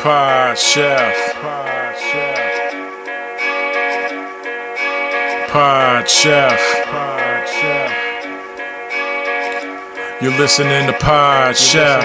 Pod Chef. Pod Chef. You're listening to Pod Chef.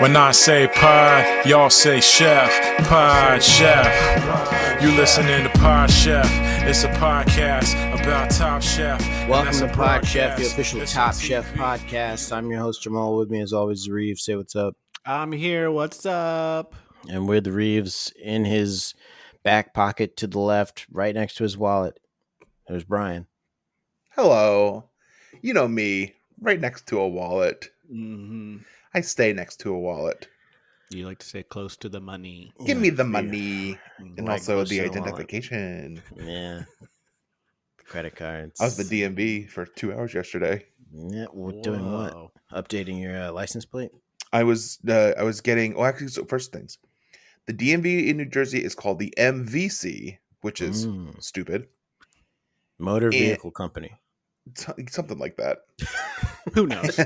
When I say pod, y'all say chef. Pod Chef. You listening to Pod Chef. It's a podcast about Top Chef. Welcome to Pod Chef, the official Top Chef podcast. I'm your host Jamal. With me as always, Reeves. Say what's up. I'm here. What's up? And with Reeves in his back pocket to the left, right next to his wallet, there's Brian. Hello. You know me, right next to a wallet. Mm-hmm. I stay next to a wallet. You like to say close to the money. Give me the money and Right also close the to the wallet. identification. Yeah. Credit cards. I was the DMV for 2 hours yesterday. Yeah, we're doing what? Whoa. Updating your license plate? I was getting, so first things. The DMV in New Jersey is called the MVC, which is stupid. Motor Vehicle Company. Something like that. Who knows?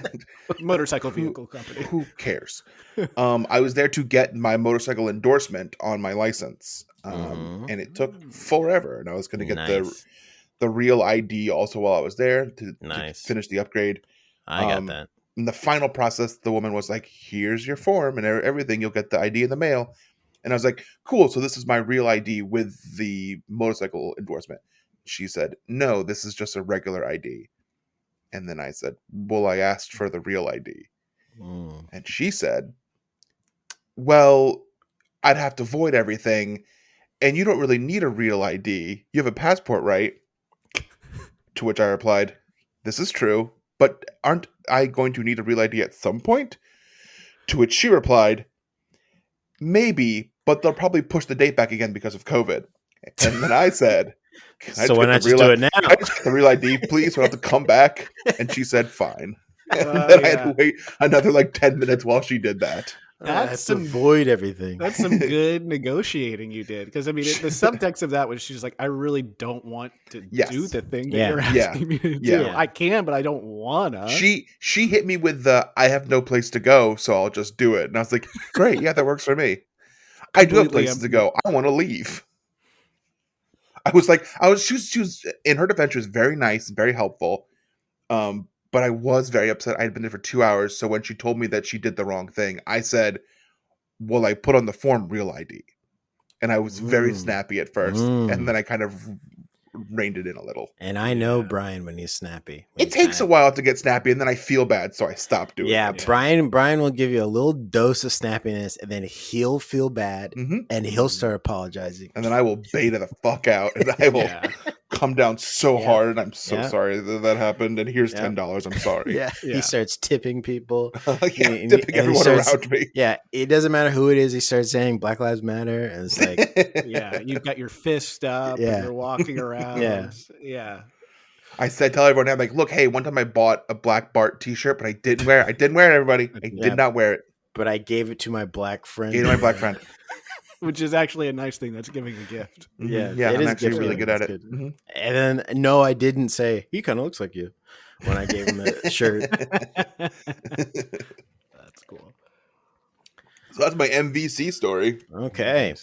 Motorcycle vehicle company. Who cares? I was there to get my motorcycle endorsement on my license. And it took forever. And I was going to get the real ID also while I was there to finish the upgrade. I got that. In the final process, the woman was like, here's your form and everything. You'll get the ID in the mail. And I was like, cool. So this is my real ID with the motorcycle endorsement. She said, no, this is just a regular ID. And then I said, well, I asked for the real ID. And she said, well, I'd have to void everything. And you don't really need a real ID. You have a passport, right? To which I replied, this is true. But aren't I going to need a real ID at some point? To which she replied, maybe, but they'll probably push the date back again because of COVID. And then I said, so why not just do it now? Can I just get the real ID, please? So I don't have to come back. And she said, fine. And then I had to wait another 10 minutes while she did that. That's to void everything. That's some good negotiating you did. Because, I mean, the subtext of that was she's like, I really don't want to do the thing that you're asking me to do. I can, but I don't want to. She hit me with the, I have no place to go, so I'll just do it. And I was like, great, yeah, that works for me. I do have places to go. I want to leave. She was in her defense, she was very nice and very helpful. But I was very upset. I had been there for 2 hours. So when she told me that she did the wrong thing, I said, well, I put on the form real ID. And I was very snappy at first. And then I kind of reined it in a little. And I know Brian when he's snappy. It takes a while to get snappy, and then I feel bad, so I stop doing it. Yeah, Brian will give you a little dose of snappiness, and then he'll feel bad, and he'll start apologizing. And then I will beta the fuck out, and I will come down so hard, and I'm so sorry that happened, and here's $10, I'm sorry. He starts tipping people. Tipping everyone around me. Yeah, it doesn't matter who it is. He starts saying Black Lives Matter, and it's like... you've got your fist up, and you're walking around. Yeah. I tell everyone, I'm like, look, hey, one time I bought a Black Bart t-shirt, but I didn't wear it. I didn't wear it, everybody. I did not wear it. But I gave it to my black friend. Which is actually a nice thing. That's giving a gift. Yeah, I'm actually really good at it. And then, no, I didn't say, he kind of looks like you when I gave him the shirt. That's cool. So that's my MVC story. Okay.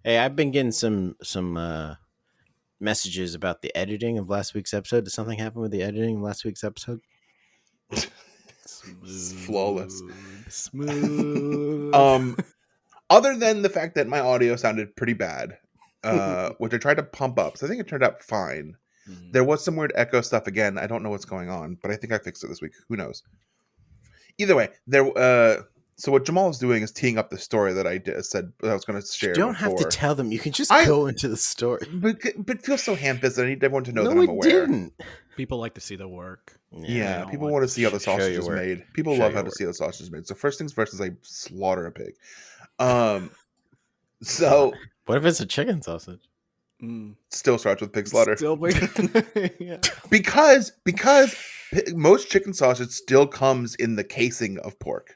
Hey, I've been getting some messages about the editing of last week's episode. Did something happen with the editing of last week's episode? Flawless. Smooth. Other than the fact that my audio sounded pretty bad, which I tried to pump up, so I think it turned out fine. There was some weird echo stuff again. I don't know what's going on, but I think I fixed it this week. Who knows? Either way, so what Jamal is doing is teeing up the story that I said I was going to share. You don't have to tell them. You can just go into the story. But it feels so ham-fisted. I need everyone to know that I'm aware. Didn't. People like to see the work. Yeah, people want to see how the sausage is made. People love how to see how the sausage is made. So first things first is I slaughter a pig. So what if it's a chicken sausage? Still starts with pig slaughter. Yeah. Because most chicken sausage still comes in the casing of pork.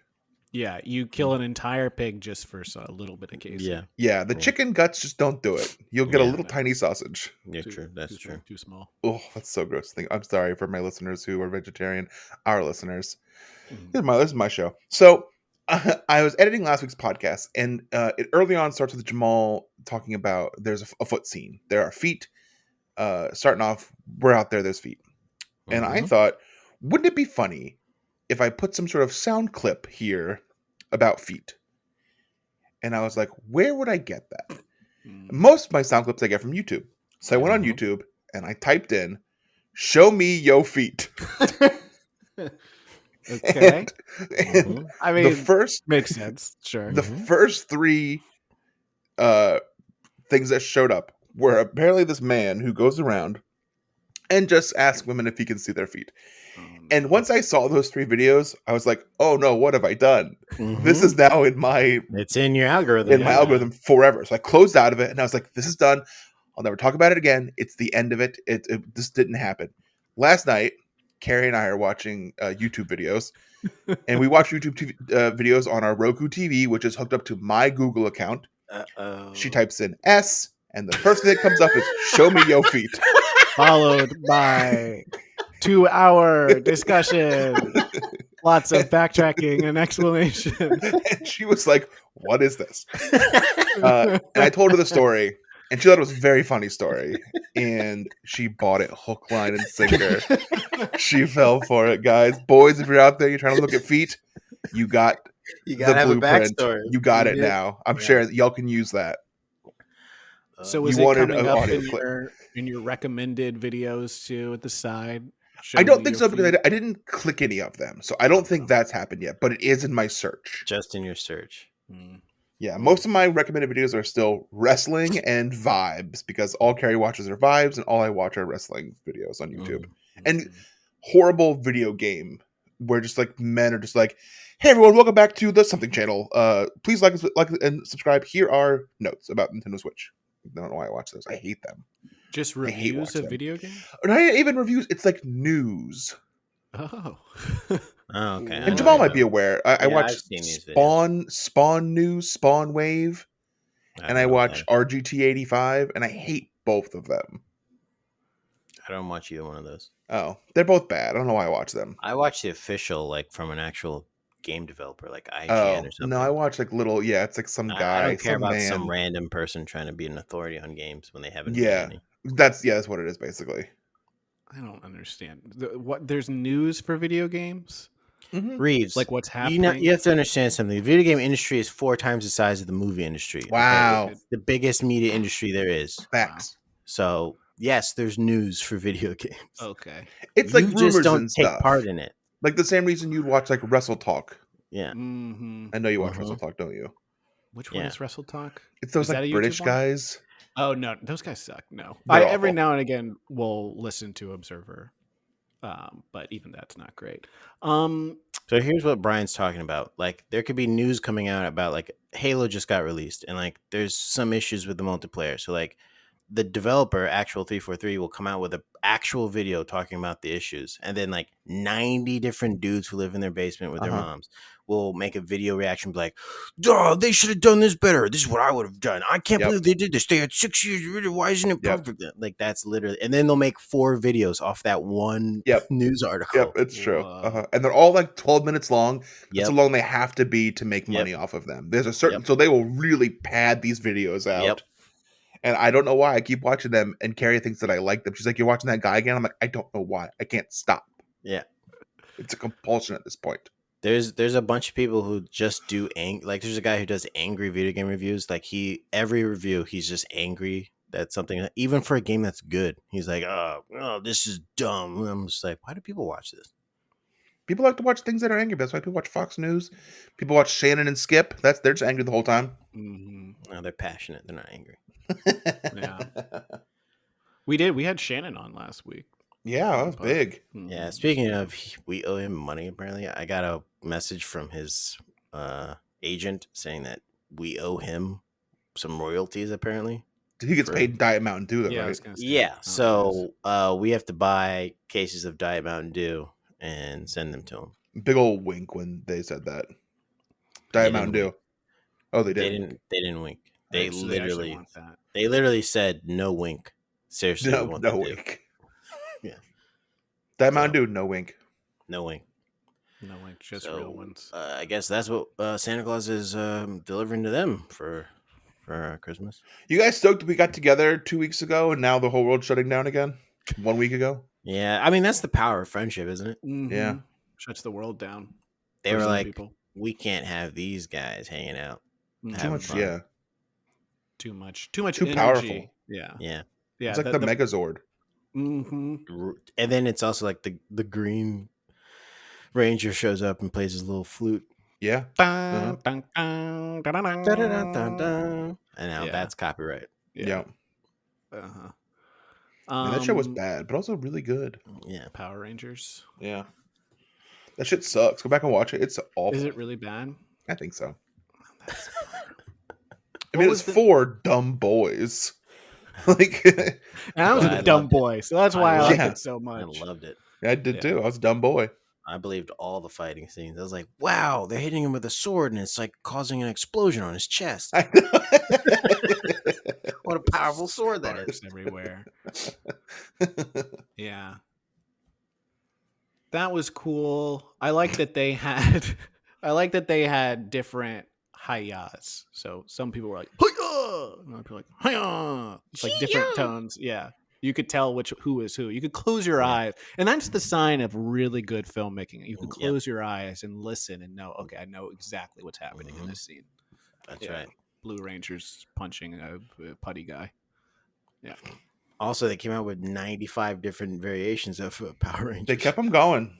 Yeah, you kill an entire pig just for a little bit of casing. Yeah. The chicken guts just don't do it. You'll get a little tiny sausage. Yeah, true. That's true. Too small. Oh, that's so gross. I'm sorry for my listeners who are vegetarian. Our listeners. This is my show. So, I was editing last week's podcast, and it early on starts with Jamal talking about there's a foot scene. There are feet. Starting off, we're out there. There's feet, and I thought, wouldn't it be funny if I put some sort of sound clip here about feet? And I was like, where would I get that? Most of my sound clips I get from YouTube. So I went on YouTube and I typed in, "Show me yo feet." Okay. And I mean, the first makes sense. Sure. The first three things that showed up were apparently this man who goes around and just asks women if he can see their feet. And once I saw those 3 videos, I was like, "Oh no, what have I done? This is now in my it's in your algorithm. my algorithm forever." So I closed out of it and I was like, "This is done. I'll never talk about it again. It's the end of it. This didn't happen." Last night, Carrie and I are watching YouTube videos, and we watch YouTube videos on our Roku TV, which is hooked up to my Google account. She types in S, and the first thing that comes up is "Show me yo feet," followed by 2-hour discussion, lots of backtracking and explanation. And she was like, "What is this?" And I told her the story, and she thought it was a very funny story, and she bought it hook, line, and sinker. She fell for it, guys. Boys, if you're out there, you're trying to look at feet, you got You the gotta have blueprint. a backstory. You got it now. I'm sure y'all can use that. So was You it wanted coming an up audio in clip. your recommended videos too at the side? I don't think so because I didn't click any of them, so I don't think that's happened yet. But it is in my search. Just in your search. Yeah, most of my recommended videos are still wrestling and vibes because all Carrie watches are vibes, and all I watch are wrestling videos on YouTube. And horrible video game where just like men are just like, "Hey everyone, welcome back to the something channel. Please like and subscribe. Here are notes about Nintendo Switch." I don't know why I watch those. I hate them. Just I hate reviews watching of them. video games? Not even reviews. It's like news. Oh. Oh, okay. And Jamal might be aware. I watch I've seen these videos. Spawn News, Spawn Wave, and I don't know watch that. RGT85, and I hate both of them. I don't watch either one of those. Oh, they're both bad. I don't know why I watch them. I watch the official, like from an actual game developer, like IGN Oh, or something. no, I watch like little, it's like some guy. I don't care some about man. some random person trying to be an authority on games when they haven't. Yeah. Been any. That's what it is, basically. I don't understand. What there's news for video games? Reeves, Like what's happening? You have to understand something. The video game industry is 4 times the size of the movie industry. Wow. Okay? It's the biggest media industry there is. Facts. So yes, there's news for video games. Okay. It's like You rumors just don't and take stuff. part in it. Like the same reason you'd watch like Wrestle Talk. Yeah. Mm-hmm. I know you watch Wrestle Talk, don't you? Which one Yeah. is Wrestle Talk? It's those Is that like a British YouTube one? guys. Oh no, those guys suck. No, They're every awful. now and again will listen to Observer, but even that's not great. So here's what Brian's talking about. Like there could be news coming out about like Halo just got released and like there's some issues with the multiplayer. So like the developer, Actual 343, will come out with an actual video talking about the issues. And then like 90 different dudes who live in their basement with their moms will make a video reaction, be like, "Duh, they should have done this better. This is what I would have done. I can't believe they did this. They had 6 years. Why isn't it perfect?" Like that's literally, and then they'll make 4 videos off that one news article. Yep, it's true. And they're all like 12 minutes long. That's how long they have to be to make money off of them. There's a certain, so they will really pad these videos out. Yep. And I don't know why I keep watching them. And Carrie thinks that I like them. She's like, "You're watching that guy again?" I'm like, "I don't know why. I can't stop." Yeah. It's a compulsion at this point. There's a bunch of people who just do like there's a guy who does angry video game reviews. Like every review he's just angry that something, even for a game that's good. He's like, oh this is dumb. And I'm just like, why do people watch this? People like to watch things that are angry. That's why people watch Fox News. People watch Shannon and Skip. They're just angry the whole time. No, they're passionate. They're not angry. Yeah. We had Shannon on last week. Yeah, that was big. Yeah. Speaking of, we owe him money. Apparently, I got a message from his agent saying that we owe him some royalties. Apparently, he gets paid Diet Mountain Dew, though, right? Yeah. So we have to buy cases of Diet Mountain Dew and send them to him. Big old wink when they said that. Diet Mountain Dew. Oh, they did. They didn't wink. They So they literally said no wink. Seriously, no wink. Yeah. Diet Mountain Dew, no wink. No wink. No, like just real ones. I guess that's what Santa Claus is delivering to them for Christmas. You guys stoked we got together 2 weeks ago and now the whole world's shutting down again? 1 week ago? Yeah, I mean that's the power of friendship, isn't it? Mm-hmm. Yeah. Shuts the world down. They were like, we can't have these guys hanging out. Too much, yeah. Too much. Too energy. Powerful. Yeah. Yeah. It's like the Megazord. Mm-hmm. And then it's also like the Green Ranger shows up and plays his little flute. Yeah. And now that's copyright. Yeah. Uh-huh. And that show was bad, but also really good. Yeah. Power Rangers. Yeah. That shit sucks. Go back and watch it. It's awful. Is it really bad? I think so. I mean, it's for dumb boys. Like, and I was a dumb boy, so that's why I liked it so much. I loved it. I did too. I was a dumb boy. I believed all the fighting scenes. I was like, wow, they're hitting him with a sword and it's like causing an explosion on his chest. What a powerful sword that is. Everywhere. Yeah. That was cool. I like that they had different hi-yas. So some people were like, hi-ya! And other people were like, hi-ya! It's like different tones. Yeah. You could tell who is who. You could close your eyes. And that's the sign of really good filmmaking. You could close your eyes and listen and know, okay, I know exactly what's happening in this scene. That's right. Blue Ranger's punching a putty guy. Yeah. Also, they came out with 95 different variations of Power Rangers. They kept them going.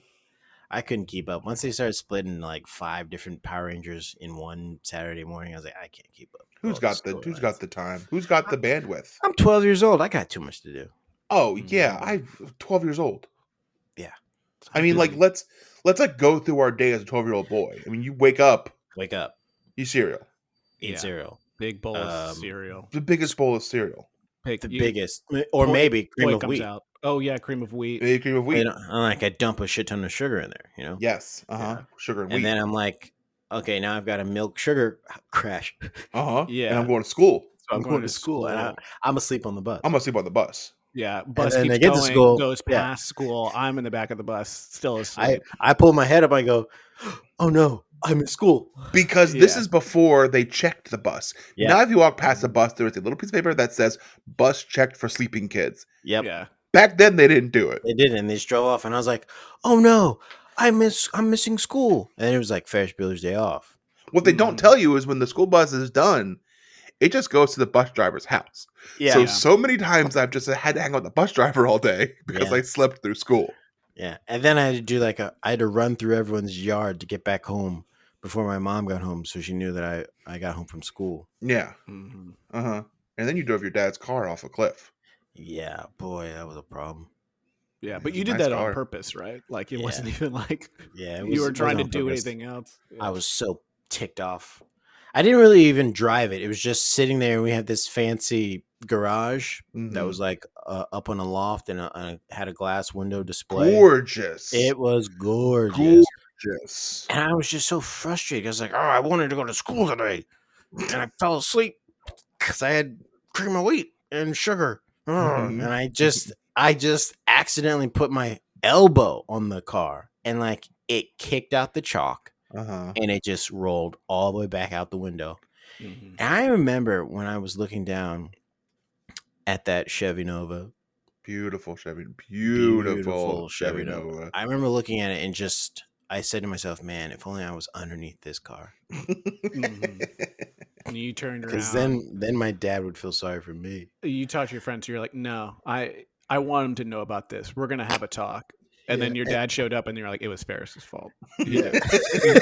I couldn't keep up. Once they started splitting like 5 different Power Rangers in one Saturday morning, I was like, I can't keep up. Who's got the time? Who's got the bandwidth? I'm 12 years old. I got too much to do. Oh yeah, I'm 12 years old. Yeah. I mean, like let's like go through our day as a 12-year-old boy. I mean, you wake up, eat cereal, cereal, big bowl of cereal, the biggest bowl of cereal, biggest, or maybe cream of wheat. Out. Oh yeah, cream of wheat. Maybe cream of wheat. I dump a shit ton of sugar in there. You know. Yes. Sugar and wheat. And then I'm like, okay, now I've got a milk sugar crash. Yeah. And I'm going to school. So I'm going to school, and I'm asleep on the bus. I'm asleep on the bus. Yeah, bus keeps going, to school, goes past school. I'm in the back of the bus, still asleep. I pull my head up. I go, oh no, I'm in school. Because this is before they checked the bus. Yeah. Now if you walk past the bus, there is a little piece of paper that says bus checked for sleeping kids. Yep. Yeah. Back then they didn't do it. They didn't. They just drove off, and I was like, oh no, I'm missing school. And it was like Ferris Bueller's Day Off. What they don't tell you is when the school bus is done, it just goes to the bus driver's house. Yeah. So many times I've just had to hang out with the bus driver all day because I slept through school. Yeah. And then I had to do I had to run through everyone's yard to get back home before my mom got home. So she knew that I got home from school. Yeah. Mm-hmm. And then you drove your dad's car off a cliff. Yeah. Boy, that was a problem. Yeah. But you did that on purpose, right? Like it wasn't even like you were trying to do anything else. Yeah. I was so ticked off. I didn't really even drive it. It was just sitting there, and we had this fancy garage that was like up on a loft and had a glass window display. Gorgeous. It was gorgeous. Gorgeous. And I was just so frustrated. I was like, oh, I wanted to go to school today. And I fell asleep because I had cream of wheat and sugar. And I just accidentally put my elbow on the car, and like it kicked out the chalk. And it just rolled all the way back out the window. And I remember when I was looking down at that Chevy Nova. Beautiful Chevy Nova. I remember looking at it and I said to myself, man, if only I was underneath this car. And you turned around. Because then my dad would feel sorry for me. You talked to your friends. You're like, no, I want him to know about this. We're going to have a talk. And then your dad showed up, and you're like, "It was Ferris's fault." Yeah,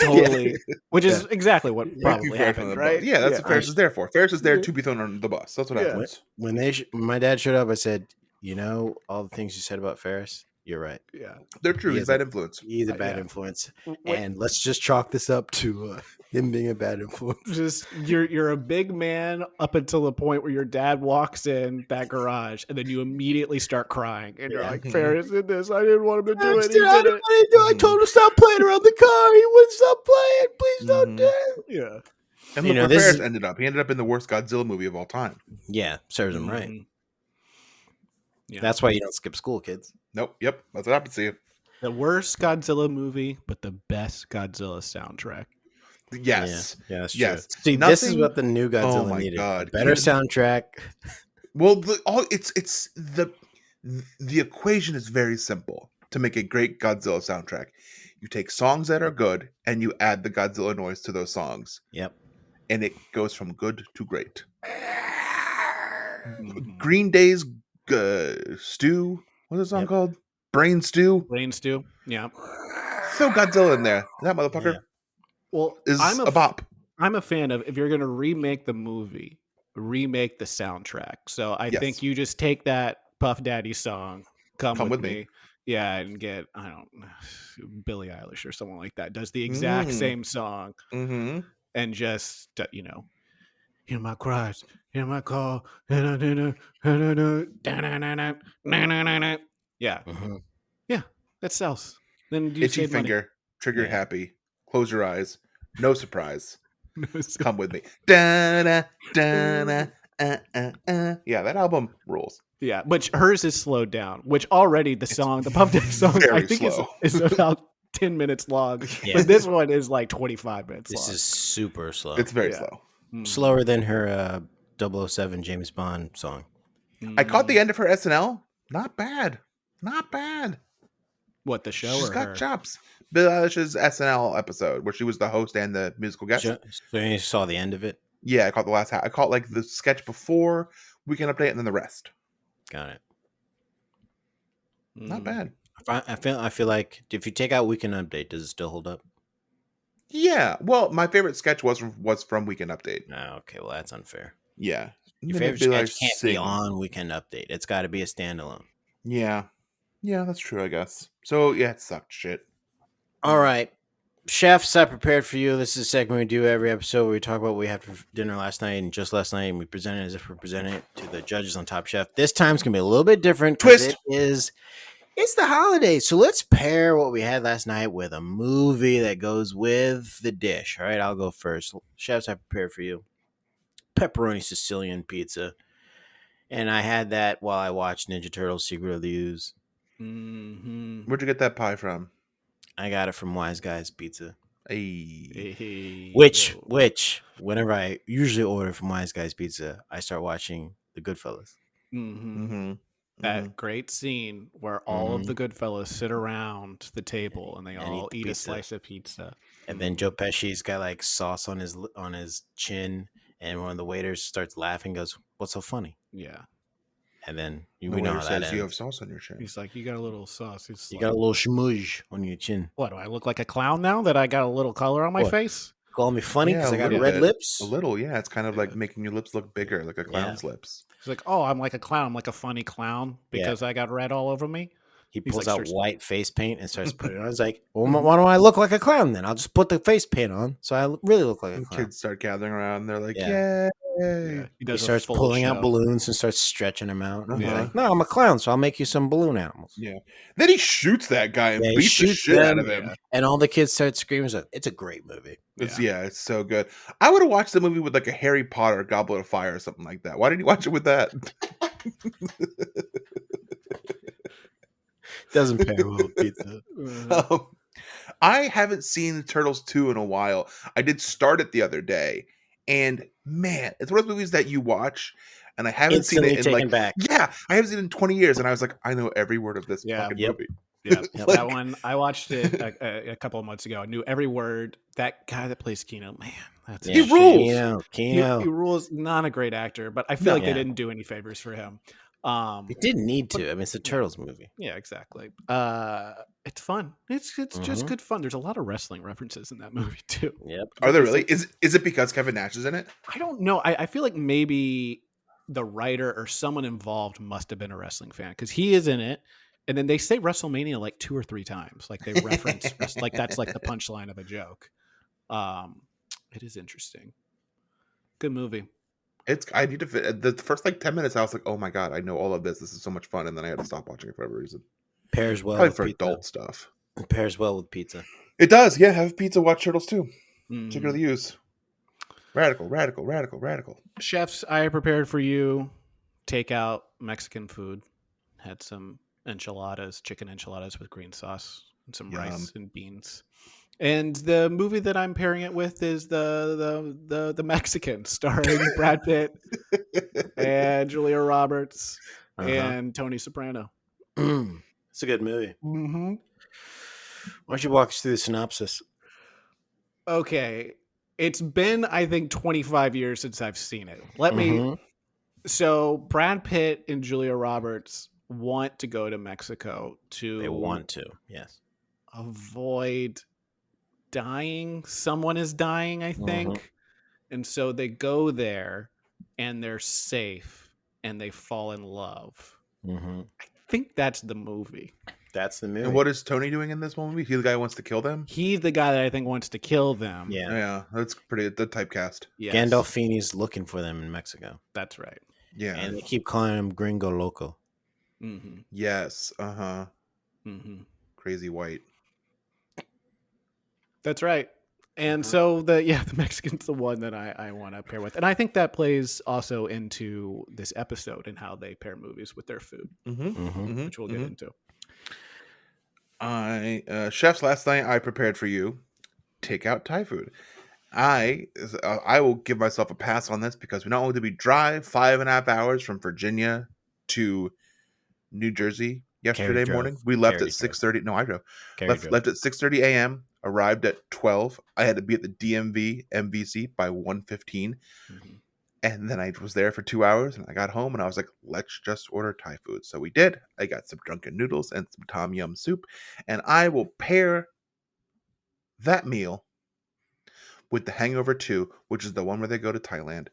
totally. Which is exactly what probably happened, right? Yeah, that's what Ferris is there for. Ferris is there to be thrown on the bus. That's what happens. When my dad showed up, I said, "You know, all the things you said about Ferris, you're right. Yeah, they're true. He's a bad influence. He's a bad influence, and let's just chalk this up to him being a bad influence. Just you're a big man up until the point where your dad walks in that garage, and then you immediately start crying, and you're like, "Ferris did this. I didn't want him to do it. He did it. I told him to stop playing around the car. He wouldn't stop playing. Please don't do it." Yeah. And look where Ferris ended up. He ended up in the worst Godzilla movie of all time. Yeah, serves him right. Yeah. That's why you don't skip school, kids. Nope. Yep. That's what happens to you. The worst Godzilla movie, but the best Godzilla soundtrack. Yes. Yeah, that's Yes. true. See, this is Nothing- what the new Oh Godzilla my needed. God. A better Yeah. soundtrack. Well, it's the equation is very simple to make a great Godzilla soundtrack. You take songs that are good and you add the Godzilla noise to those songs, Yep. and it goes from good to great. Mhm. Green Day's Stew. What's the song Yep. called? Brain Stew. Brain stew. Yeah. Throw Godzilla in there. That motherfucker Yeah. Well, is I'm a bop. I'm a fan of if you're going to remake the movie, remake the soundtrack. So I Yes. think you just take that Puff Daddy song, Come Come with With me. Me. Yeah, and get I don't Billie Eilish or someone like that does the exact Mm. same song Mm-hmm. and just hear my cries, hear my call. Yeah. Mhm. Yeah, that sells. Then you Itchy save money. finger, trigger Yeah. happy. Close your eyes. No surprise. So- Come with me. Da-da, da-da, Yeah, that album rules. Yeah, which hers is slowed down. Which already the song, the Puff Daddy song, I very think slow. is about 10 minutes long. Yeah. But this one is like 25 minutes This long. is super slow. It's very Yeah. slow. Mm. slower than her 007 James Bond song. I caught the end of her SNL. Not bad. Not bad. What, the show She's or got her? chops. Billie Eilish's SNL episode where she was the host and the musical guest. So you saw the end of it? Yeah, I caught the last half. I caught like the sketch before Weekend Update and then the rest. Got it. Not Mm. bad. I feel like if you take out Weekend Update, does it still hold up? Yeah. Well, my favorite sketch was from Weekend Update. No, okay, well that's unfair. Yeah. Your Even favorite Billie sketch Eilish can't be sing. on Weekend Update. It's got to be a standalone. Yeah. Yeah, that's true, I guess. So yeah, it sucked shit. All right, chefs, I prepared for you. This is a segment we do every episode where we talk about what we had for dinner last night and just last night, and we present it as if we're presenting it to the judges on Top Chef. This time's gonna be a little bit different. 'Cause Twist. It's the holidays, so let's pair what we had last night with a movie that goes with the dish. All right, I'll go first. Chefs, I prepared for you pepperoni Sicilian pizza, and I had that while I watched Ninja Turtles: Secret of the Ooze. Mhm. Where'd you get that pie from? I got it from Wise Guys Pizza. Hey. Hey, Which, yo. whenever I usually order from Wise Guys Pizza, I start watching The Goodfellas. Mhm. Mm-hmm. That great scene where all of Mhm. the good fellas sit around the table and they And all eat the eat a pizza. slice of pizza. And then Joe Pesci's got like sauce on his chin, and one of the waiters starts laughing, goes, "What's so funny?" Yeah. And then The we know how waiter that says you have ends. sauce on your chin. He's like, you got a little sauce. He's You like, got a little schmooze on your chin. what, do I look like a clown now that I got a little color on my What? face? Call me funny because Yeah, I a got little red bit. lips. A little, yeah. It's kind of like making your lips look bigger, like a clown's lips. He's like, oh, I'm like a clown. I'm like a funny clown Yeah. because I got red all over me. He He's pulls like, out starts- white face paint and starts putting it on. It's like, well, why don't I look like a clown then? I'll just put the face paint on, so I really look like a And clown. kids start gathering around. They're like, Yeah. yay. Yeah, He does a starts full pulling out show. balloons and starts stretching them out. And he's Uh-huh. like, no, I'm a clown, so I'll make you some balloon animals. Yeah. Then he shoots that guy and Yeah, he beats the shoots shit out them. of him. Yeah. And all the kids start screaming. It's a great movie. It's so good. I would have watched the movie with like a Harry Potter Goblet of Fire or something like that. Why didn't you watch it with that? Doesn't pair well with pizza. I haven't seen Turtles 2 in a while. I did start it the other day, and man, it's one of those movies that you watch, and I haven't Instantly seen it in taken like back. yeah, I haven't seen it in 20 years, and I was like, I know every word of this Yeah. fucking Yep. movie. Yeah, Yep. that one I watched it a couple of months ago. I knew every word. That guy that plays Keno, man, that's He shit. rules. Keno. He rules. Not a great actor, but I feel like Yeah. they didn't do any favors for him. He didn't need to. I mean, it's a Turtles movie. Yeah, exactly. It's fun. It's just Mhm. good fun. There's a lot of wrestling references in that movie too. Yep. Are there really? Is it because Kevin Nash is in it? I don't know. I feel like maybe the writer or someone involved must have been a wrestling fan because he is in it. And then they say WrestleMania like 2 or 3 times. Like they reference like that's like the punchline of a joke. It is interesting. Good movie. I need to fit the first like 10 minutes. I was like, oh my god, I know all of this. This is so much fun, and then I had to stop watching it for whatever reason. Pairs well Probably with for pizza. adult stuff. Pairs well with pizza. It does. Yeah, have pizza. Watch Turtles 2. Mm. Secret of the Use. Radical. Chefs, I prepared for you take out Mexican food. Had some enchiladas, chicken enchiladas with green sauce. and some Yum. rice and beans. And the movie that I'm pairing it with is the Mexican, starring Brad Pitt and Julia Roberts and Tony Soprano. It's a good movie. Mm-hmm. Why don't you walk us through the synopsis? Okay, it's been I think 25 years since I've seen it. Let me. Mhm. So Brad Pitt and Julia Roberts want to go to Mexico to They want to, yes. avoid dying. Someone is dying, I think. And so they go there and they're safe and they fall in love. Mm-hmm. I think that's the movie. That's the movie. And what is Tony doing in this movie? He's the guy who wants to kill them? He's the guy that I think wants to kill them. Yeah. Yeah, that's pretty the typecast. Yes, Gandolfini's looking for them in Mexico. that's right. Yeah. And they keep calling him Gringo Loco. Mm-hmm. Yes. Uh-huh. Mm-hmm. Crazy white. That's right. And so the Mexican's the one that I want to pair with. And I think that plays also into this episode and how they pair movies with their food, Mm-hmm. which we'll get into. Chefs, last night I prepared for you takeout Thai food. I will give myself a pass on this because we not only did we drive 5.5 hours from Virginia to New Jersey yesterday drove. morning. We left Carrie at drove. 6:30. No, I drove. Carrie Left at 6:30 a.m. Arrived at 12. I had to be at the DMV MVC by 1:15. Mm-hmm. And then I was there for 2 hours and I got home and I was like, let's just order Thai food. So we did. I got some drunken noodles and some tom yum soup. And I will pair that meal with the Hangover 2, which is the one where they go to Thailand.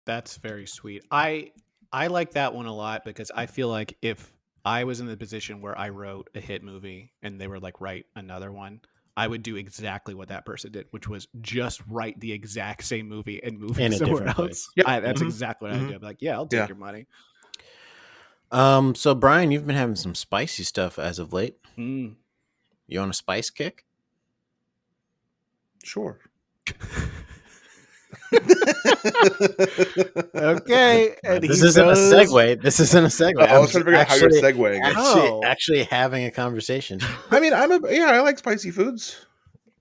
That's very sweet. I like that one a lot because I feel like if I was in the position where I wrote a hit movie and they were like, write another one, I would do exactly what that person did, which was just write the exact same movie and move In it a somewhere different place. else. Yep. That's Mhm. exactly what I'd do. I'd be like, yeah, I'll take Yeah. your money. So Brian, you've been having some spicy stuff as of late. Mm. You on a spice kick? Sure. Okay. And This he isn't a goes- segue. This isn't a segue. I was trying to figure out how you're segueing. Oh. Actually having a conversation. I mean, I like spicy foods.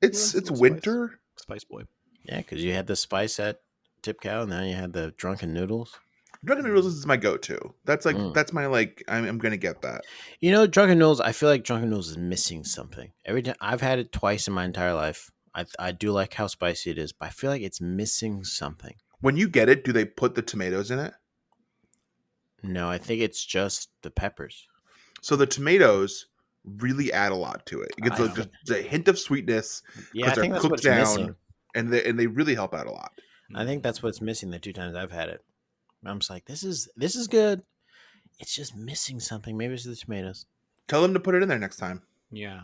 It's Yeah, spice. winter. Spice Boy. Yeah, because you had the spice at Tip Cow, and now you had the drunken noodles. Drunken noodles is my go-to. That's like Mm. that's my like. I'm gonna get that. You know, drunken noodles. I feel like drunken noodles is missing something. Every time I've had it twice in my entire life. I do like how spicy it is, but I feel like it's missing something. When you get it, do they put the tomatoes in it? No, I think it's just the peppers. So the tomatoes really add a lot to it. It gets I just a hint of sweetness Yeah, I they're think that's what's cooked down, missing. and they really help out a lot. I think that's what's missing the two times I've had it. I'm just like, this is good. It's just missing something. Maybe it's the tomatoes. Tell them to put it in there next time. Yeah.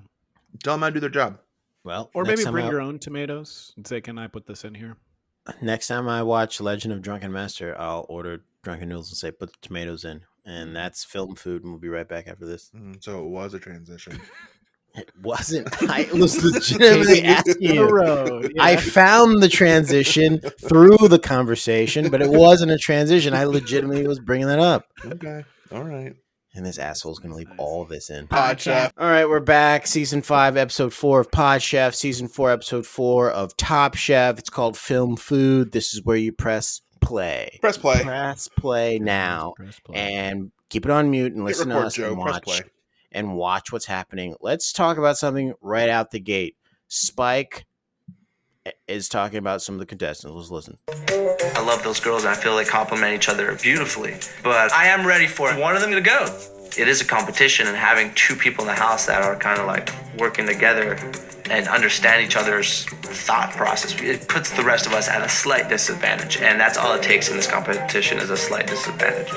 Tell them how to do their job. Well, Or next maybe time bring I- your own tomatoes and say, can I put this in here? Next time I watch Legend of Drunken Master, I'll order drunken noodles and say, put the tomatoes in. And that's film food, and we'll be right back after this. So it was a transition. It wasn't. I was legitimately asking The you. road. I yeah. found the transition through the conversation, but it wasn't a transition. I legitimately was bringing that up. Okay. All right. And this asshole's going to leave all this in. Pod Chef. All right, we're back. Season 5, episode 4 of Pod Chef. Season 4, episode 4 of Top Chef. It's called Film Food. This is where you press play. Press play. Press play now. Press play. And keep it on mute and Hit listen to record, us Joe. and Press watch. play. And watch what's happening. Let's talk about something right out the gate. Spike is talking about some of the contestants. Let's listen. I love those girls and I feel they complement each other beautifully. But I am ready for one of them to go. It is a competition, and having two people in the house that are kind of like working together and understand each other's thought process, it puts the rest of us at a slight disadvantage. And that's all it takes in this competition is a slight disadvantage.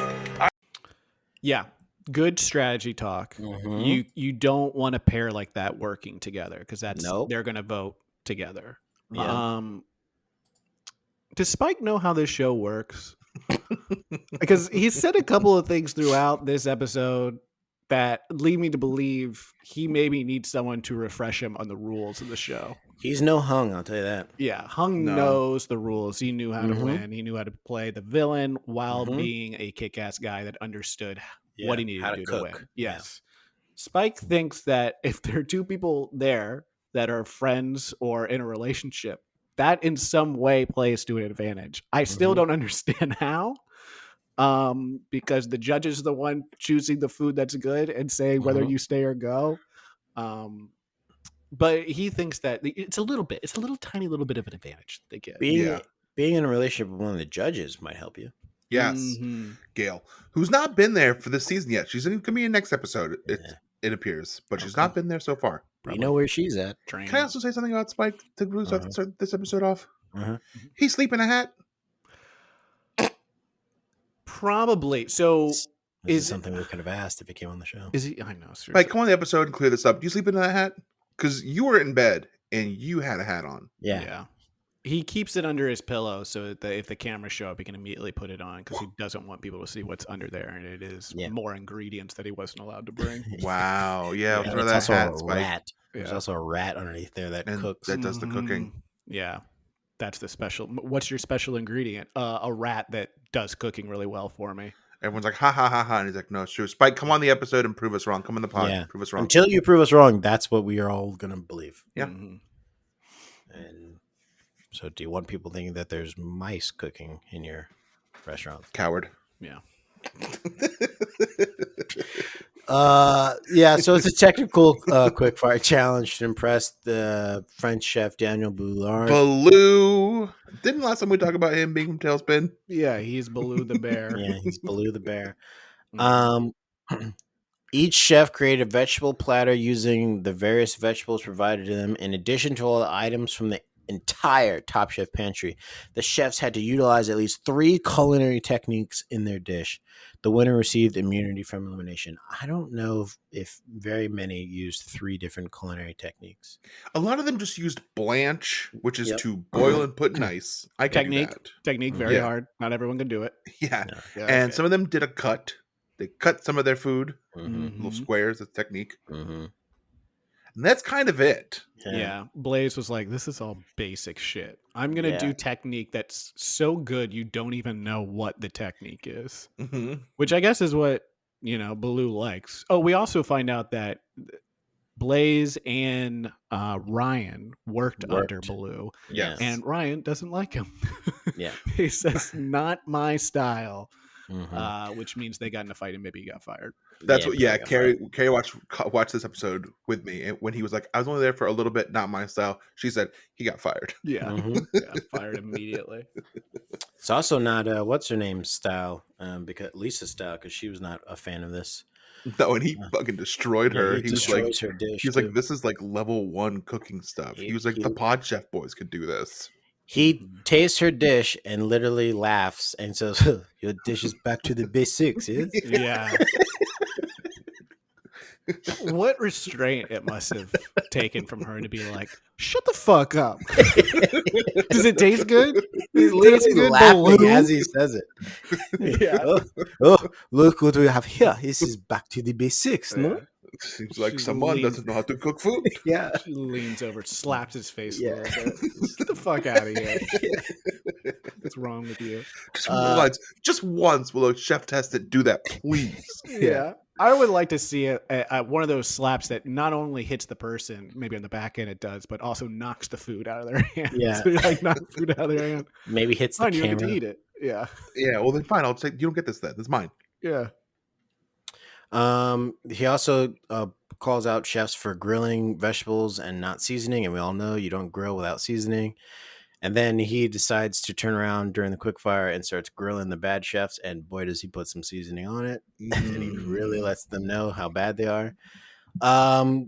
Yeah. Good strategy talk. Mhm. You don't want to pair like that working together because that's Nope. they're gonna vote together. Yeah. Does Spike know how this show works? Because he said a couple of things throughout this episode that lead me to believe he maybe needs someone to refresh him on the rules of the show. He's no hung, I'll tell you that. Yeah, Hung No. knows the rules. He knew how to Mhm. win. He knew how to play the villain while Mhm. being a kick-ass guy that understood Yeah, what he needed how to to do cook. to win. Yeah. Yes. Spike thinks that if there are two people there that are friends or in a relationship, that in some way plays to an advantage. I still Mhm. don't understand how. Because the judge is the one choosing the food that's good and saying whether Mhm. you stay or go. Um, but he thinks that it's a little tiny little bit of an advantage they get. Being Yeah. being in a relationship with one of the judges might help you. Yes, Mhm. Gail, who's not been there for this season yet. She's going to be in next episode. Yeah. It appears, but she's Okay. not been there so far. We know where she's at. Training. Can I also say something about Spike to really start this episode off? Uh-huh. He sleep in a hat. Probably. So This is is something we could have asked if he came on the show. is he? I know. Seriously. Like, come on the episode and clear this up. Do you sleep in a hat? Because you were in bed and you had a hat on. Yeah. He keeps it under his pillow so that if the cameras show up, he can immediately put it on because he doesn't want people to see what's under there, and it is Yeah. more ingredients that he wasn't allowed to bring. Wow. Yeah. And Throw it's that also hat, a Spike. rat. There's Yeah. also a rat underneath there that And cooks. that does the cooking. Mhm. Yeah, that's the special. What's your special ingredient? A rat that does cooking really well for me. Everyone's like, ha ha ha ha. And he's like, no, it's true. Spike, come on the episode and prove us wrong. Come on the pod. Yeah. Prove us wrong. Until you prove us wrong, that's what we are all going to believe. Yeah. Mhm. And so do you want people thinking that there's mice cooking in your restaurant? Coward. Yeah. Yeah, so it's a technical quick fire challenge to impress the French chef Daniel Boulard. Baloo. Didn't last time we talked about him being from Tailspin? Yeah, he's Baloo the bear. Yeah, he's Baloo the bear. Mhm. Each chef created a vegetable platter using the various vegetables provided to them. In addition to all the items from the entire Top Chef pantry, the chefs had to utilize at least 3 culinary techniques in their dish. The winner received immunity from elimination. I don't know if very many used 3 different culinary techniques. A lot of them just used blanch, which is Yep. to boil and put in ice. I can Technique. do that. Technique, very Yeah. hard. Not everyone can do it. Yeah. No. Yeah, And okay. some of them did a cut. They cut some of their food, Mhm, little Mhm. squares. That's technique. mhm. And that's kind of it. Yeah, Blaze was like, "This is all basic shit. I'm gonna Yeah. do technique that's so good you don't even know what the technique is." Mm-hmm. Which I guess is what Baloo likes. Oh, we also find out that Blaze and Ryan worked under Worked. Baloo, Yes. and Ryan doesn't like him. Yeah. He says, "Not my style," Mhm. which means they got in a fight and maybe he got fired. That's what. Yeah, got Carrie fired. watched this episode with me, and when he was like, "I was only there for a little bit, not my style," she said he got fired. Yeah, Mhm. yeah, fired immediately. It's also not what's her name's style, because Lisa's style, because she was not a fan of this. No, and he fucking destroyed Yeah, her. he He was like, destroys her dish. he was too. like, "This is like level 1 cooking stuff." He was like, "The Pod Chef boys could do this." He tastes her dish and literally laughs and says, "Your dish is back to the basics." Yes? Yeah. What restraint it must have taken from her to be like, "Shut the fuck up." Does it taste good? He's Does it taste literally good, laughing Baloo? as he says it. Yeah. Oh, look what we have here. This is back to the basics, no? Seems like She someone leans- doesn't know how to cook food. Yeah. She leans over, slaps his face Yeah. a little bit. Get the fuck out of here. What's wrong with you? Just once, just once will a chef test it. Do that, please. Yeah. I would like to see one of those slaps that not only hits the person, maybe on the back end it does, but also knocks the food out of their hand. Yeah. So like knock the food out of their hand. Maybe hits the Fine, you don't get to camera. eat it. Yeah. Yeah, well then fine. I'll take. You don't get this then. It's mine. Yeah. He also calls out chefs for grilling vegetables and not seasoning, and we all know you don't grill without seasoning. And then he decides to turn around during the quickfire and starts grilling the bad chefs, and boy does he put some seasoning on it. And he really lets them know how bad they are.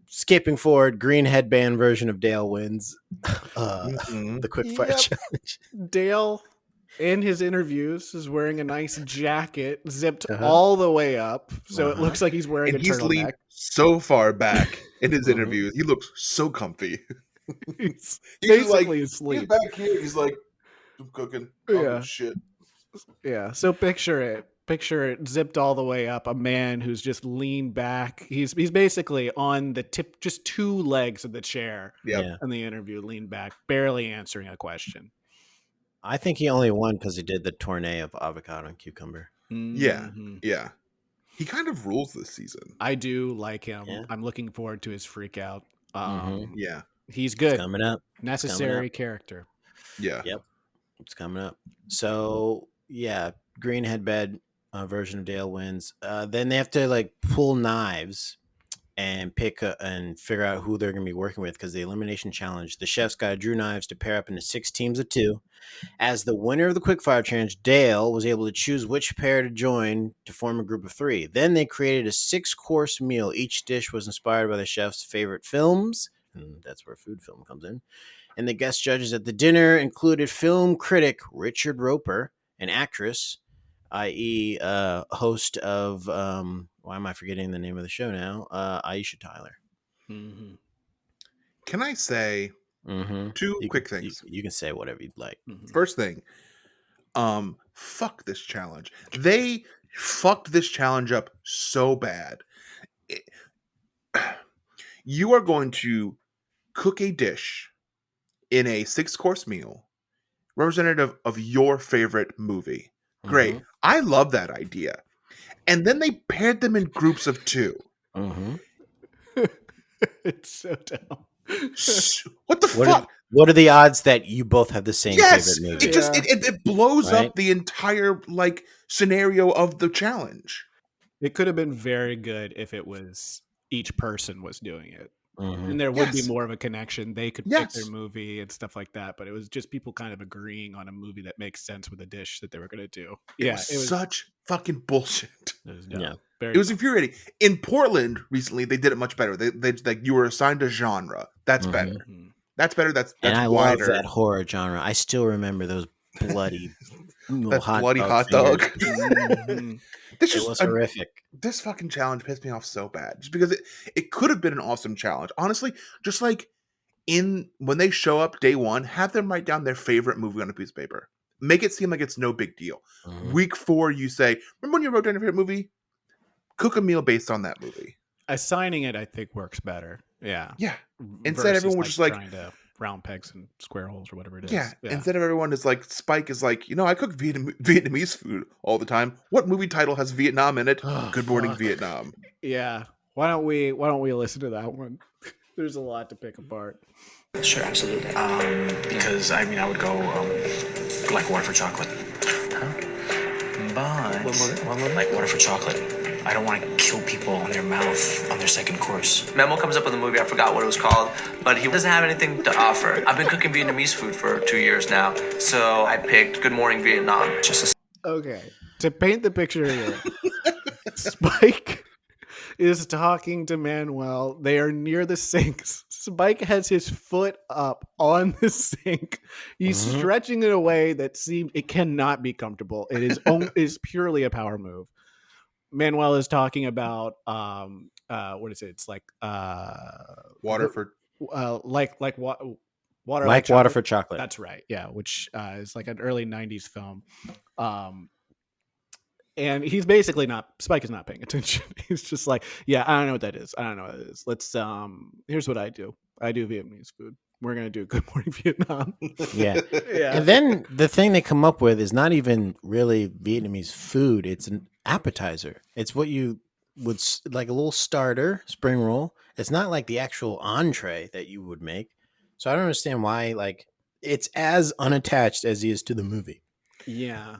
Skipping forward, green headband version of Dale wins Mhm. the quickfire Yep. challenge. Dale, in his interviews, is wearing a nice jacket zipped Uh-huh. all the way up, so it Uh-huh. looks like he's wearing And a he's leaned turtleneck. so far back in his Mhm. interviews. He looks so comfy. He's He's just basically He's asleep. back here. He's like, I'm cooking. Oh, Yeah. shit. Yeah. So picture it zipped all the way up. A man who's just leaned back. He's basically on the tip, just 2 legs of the chair Yep. Yeah. in the interview, leaned back, barely answering a question. I think he only won because he did the tournay of avocado and cucumber. Yeah. Mhm. Yeah. He kind of rules this season. I do like him. Yeah. I'm looking forward to his freak out. Yeah. He's It's good. coming up. Necessary character. Yeah. Yep. It's coming up. So yeah, green headbed version of Dale wins. Then they have to like pull knives and pick and figure out who they're going to be working with because the elimination challenge. The chefs got drew knives to pair up into 6 teams of 2. As the winner of the quickfire challenge, Dale was able to choose which pair to join to form a group of 3. Then they created a 6-course meal. Each dish was inspired by the chef's favorite films, and that's where food film comes in. And the guest judges at the dinner included film critic Richard Roper, an actress, i.e., host of why am I forgetting the name of the show now? Aisha Tyler. Mm-hmm. Can I say Mm-hmm. two quick things? You can say whatever you'd like. Mm-hmm. First thing, fuck this challenge. They fucked this challenge up so bad. You are going to cook a dish in a 6-course meal representative of your favorite movie. Great. Mhm. I love that idea. And then they paired them in groups of 2. Mm-hmm. It's so dumb. What the fuck? What are the odds that you both have the same Yes, favorite movie? it just it blows Right? up the entire like scenario of the challenge. It could have been very good if it was each person was doing it. Mhm. And there would Yes. be more of a connection. They could pick Yes. their movie and stuff like that. But it was just people kind of agreeing on a movie that makes sense with a dish that they were going to do. It was such fucking bullshit. dumb. Yeah. Very It was dumb. infuriating. In Portland recently, they did it much better. They like you were assigned a genre. That's Mhm. better. Mhm. That's better. That's And I wider. love that horror genre. I still remember those bloody little That hot bloody dog hot dog. fingers. Mhm. This It just was horrific. this fucking challenge pissed me off so bad. Just because it could have been an awesome challenge. Honestly, just like when they show up day 1, have them write down their favorite movie on a piece of paper. Make it seem like it's no big deal. Mhm. Week 4, you say, remember when you wrote down your favorite movie? Cook a meal based on that movie. Assigning it, I think, works better. Yeah. Yeah. Instead, everyone was just like- trying to round pegs and square holes or whatever it is. Yeah. Instead of everyone is like, Spike is like, I cook Vietnamese food all the time. What movie title has Vietnam in it? Oh, Good Morning fuck. Vietnam. Yeah. Why don't we listen to that one? There's a lot to pick apart. Sure, absolutely. Because I would go like water for chocolate. But One more. Like water for chocolate. I don't want to kill people on their mouth on their second course. Memo comes up with a movie, I forgot what it was called, but he doesn't have anything to offer. I've been cooking Vietnamese food for 2 years now, so I picked Good Morning Vietnam. Just a Okay. To paint the picture here, Spike is talking to Manuel. They are near the sinks. Spike has his foot up on the sink. He's Mhm. stretching it away that seems it cannot be comfortable. It is is purely a power move. Manuel is talking about what is it? It's like Water for water Like like water chocolate. for chocolate. That's right. Yeah, which is like an early '90s film. And he's basically Spike is not paying attention. He's just like, yeah, I don't know what that is. I don't know what it is. Let's here's what I do. I do Vietnamese food. We're gonna do Good Morning Vietnam. Yeah. Yeah. And then the thing they come up with is not even really Vietnamese food. It's an appetizer. It's what you would like a little starter, spring roll. It's not like the actual entree that you would make. So I don't understand why like it's as unattached as he is to the movie. Yeah.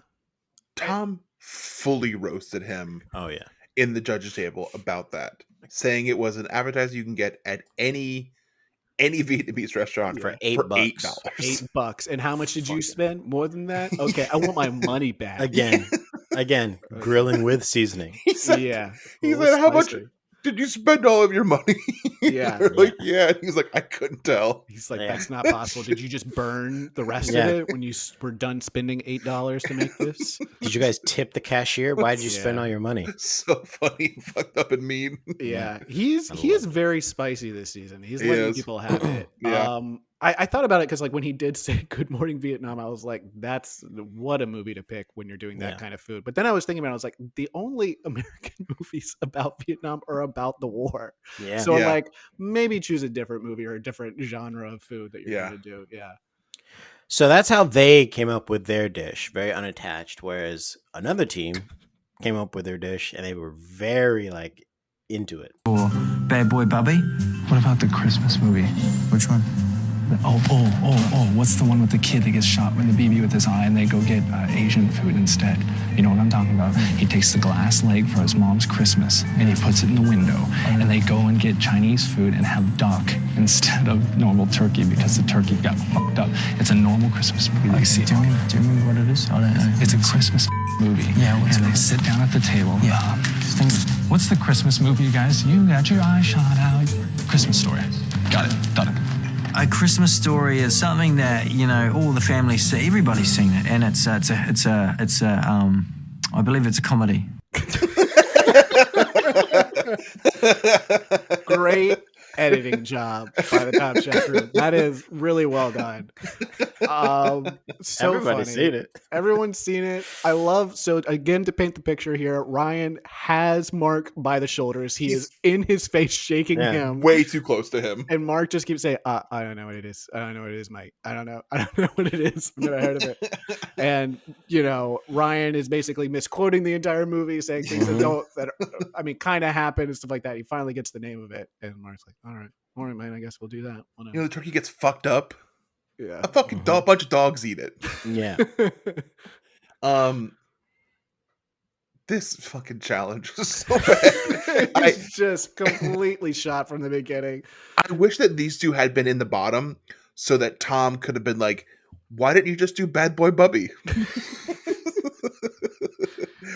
Tom fully roasted him Oh yeah. in the judges table about that, saying it was an appetizer you can get at any Vietnamese restaurant For Yeah. $8. $8. And how much did you spend? More than that? Okay, I want my money back. Again, grilling with seasoning. He said, Yeah. he A little said, how much spicy. did you spend all of your money? Yeah. We're like, yeah. And he's like, I couldn't tell. He's like, Yeah. that's not possible. Did you just burn the rest Yeah. of it when you were done spending $8 to make this? Did you guys tip the cashier? Why did you spend Yeah. all your money? So funny, and fucked up and mean. Yeah, I he is love very spicy this season. He's He letting is. people have it. Yeah. I thought about it because like when he did say Good Morning Vietnam, I was like, that's what a movie to pick when you're doing that Yeah. kind of food. But then I was thinking about it, I was like, the only American movies about Vietnam are about the war. Yeah. So I'm Yeah. like, maybe choose a different movie or a different genre of food that you're Yeah. going to do. Yeah. So that's how they came up with their dish, very unattached. Whereas another team came up with their dish, and they were very like into it. Or Bad Boy Bubby. What about the Christmas movie? Which one? Oh, what's the one with the kid that gets shot with the BB with his eye and they go get Asian food instead? You know what I'm talking about? He takes the glass leg for his mom's Christmas and he puts it in the window and they go and get Chinese food and have duck instead of normal turkey because the turkey got fucked up. It's a normal Christmas movie. Like, do you remember what it is? It's a Christmas movie. Yeah, what's and it they called? sit down at the table. Yeah. What's the Christmas movie, you guys? You got your eye shot out. Christmas Story. Got it. Done it. A Christmas Story is something that, you know, all the families see. Everybody's seen it, and it's I believe it's a comedy. Great editing job by the Top Chef crew. That is really well done. So Everybody's funny. seen it. Everyone's seen it. I love, so again, to paint the picture here, Ryan has Mark by the shoulders. He is in his face, shaking Yeah. him. Way too close to him. And Mark just keeps saying, I don't know what it is. I don't know what it is, Mike. I don't know what it is. I've never heard of it. And, you know, Ryan is basically misquoting the entire movie, saying things that kind of happen and stuff like that. He finally gets the name of it. And Mark's like, all right, man, I guess we'll do that. Whatever. You know, the turkey gets fucked up. Yeah. A fucking bunch of dogs eat it. Yeah. This fucking challenge was so bad. It's just completely shot from the beginning. I wish that these two had been in the bottom so that Tom could have been like, why didn't you just do Bad Boy Bubby?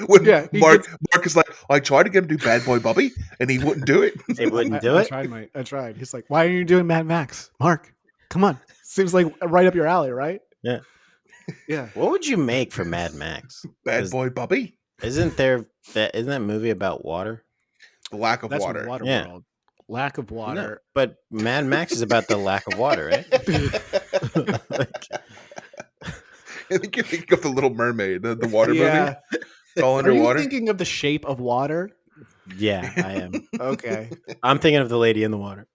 When Yeah, Mark is like, I tried to get him to do Bad Boy Bubby and he wouldn't do it. They wouldn't do I it. tried, Mike. I tried. He's like, why are you doing Mad Max? Mark, come on. Seems like right up your alley, right? Yeah. Yeah. What would you make for Mad Max? Bad Boy Bubby? Isn't that movie about water? The lack of That's water. Yeah. World. Lack of No, water. but Mad Max is about the lack of water, right? I think you're thinking of the Little Mermaid, the water Yeah. movie. It's all Are you underwater. thinking of The Shape of Water? Yeah, I am. Okay. I'm thinking of the lady in the water.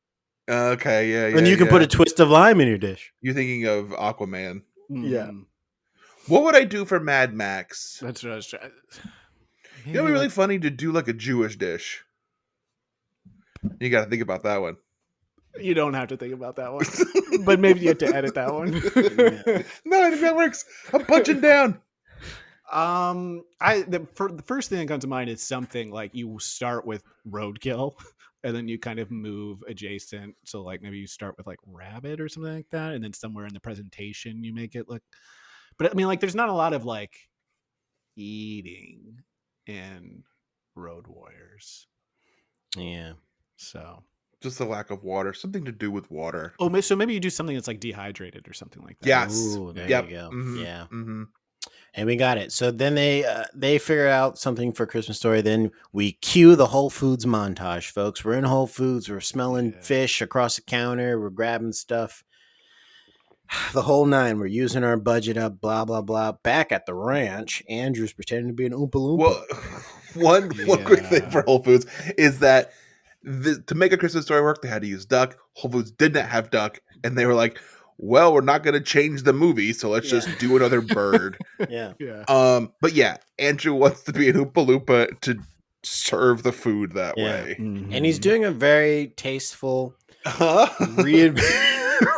Okay, yeah. And you can put a twist of lime in your dish. You're thinking of Aquaman. Yeah. Mm, What would I do for Mad Max? That's what I was trying. You know, it'd be really funny to do like a Jewish dish. You got to think about that one. You don't have to think about that one, but maybe you have to edit that one. No, I think that works. I'm punching down. The first thing that comes to mind is something like you start with roadkill, and then you kind of move adjacent. So like maybe you start with like rabbit or something like that, and then somewhere in the presentation you make it look. But I mean, like, there's not a lot of like eating in Road Warriors, Yeah. so. Just the lack of water. Something to do with water. Oh, so maybe you do something that's like dehydrated or something like that. Yes. Ooh, there Yep. you go. Mhm. Yeah. Mm-hmm. And we got it. So then they figure out something for Christmas Story. Then we cue the Whole Foods montage, folks. We're in Whole Foods. We're smelling fish across the counter. We're grabbing stuff. The whole nine. We're using our budget up. Blah blah blah. Back at the ranch, Andrew's pretending to be an Oompa Loompa. Well, one quick thing for Whole Foods is that to make a Christmas Story work, they had to use duck. Whole Foods didn't have duck, and they were like, "Well, we're not going to change the movie, so let's just do another bird." Yeah. Yeah. But yeah, Andrew wants to be an Oompa Loompa to serve the food that Yeah. way. And he's doing a very tasteful Huh?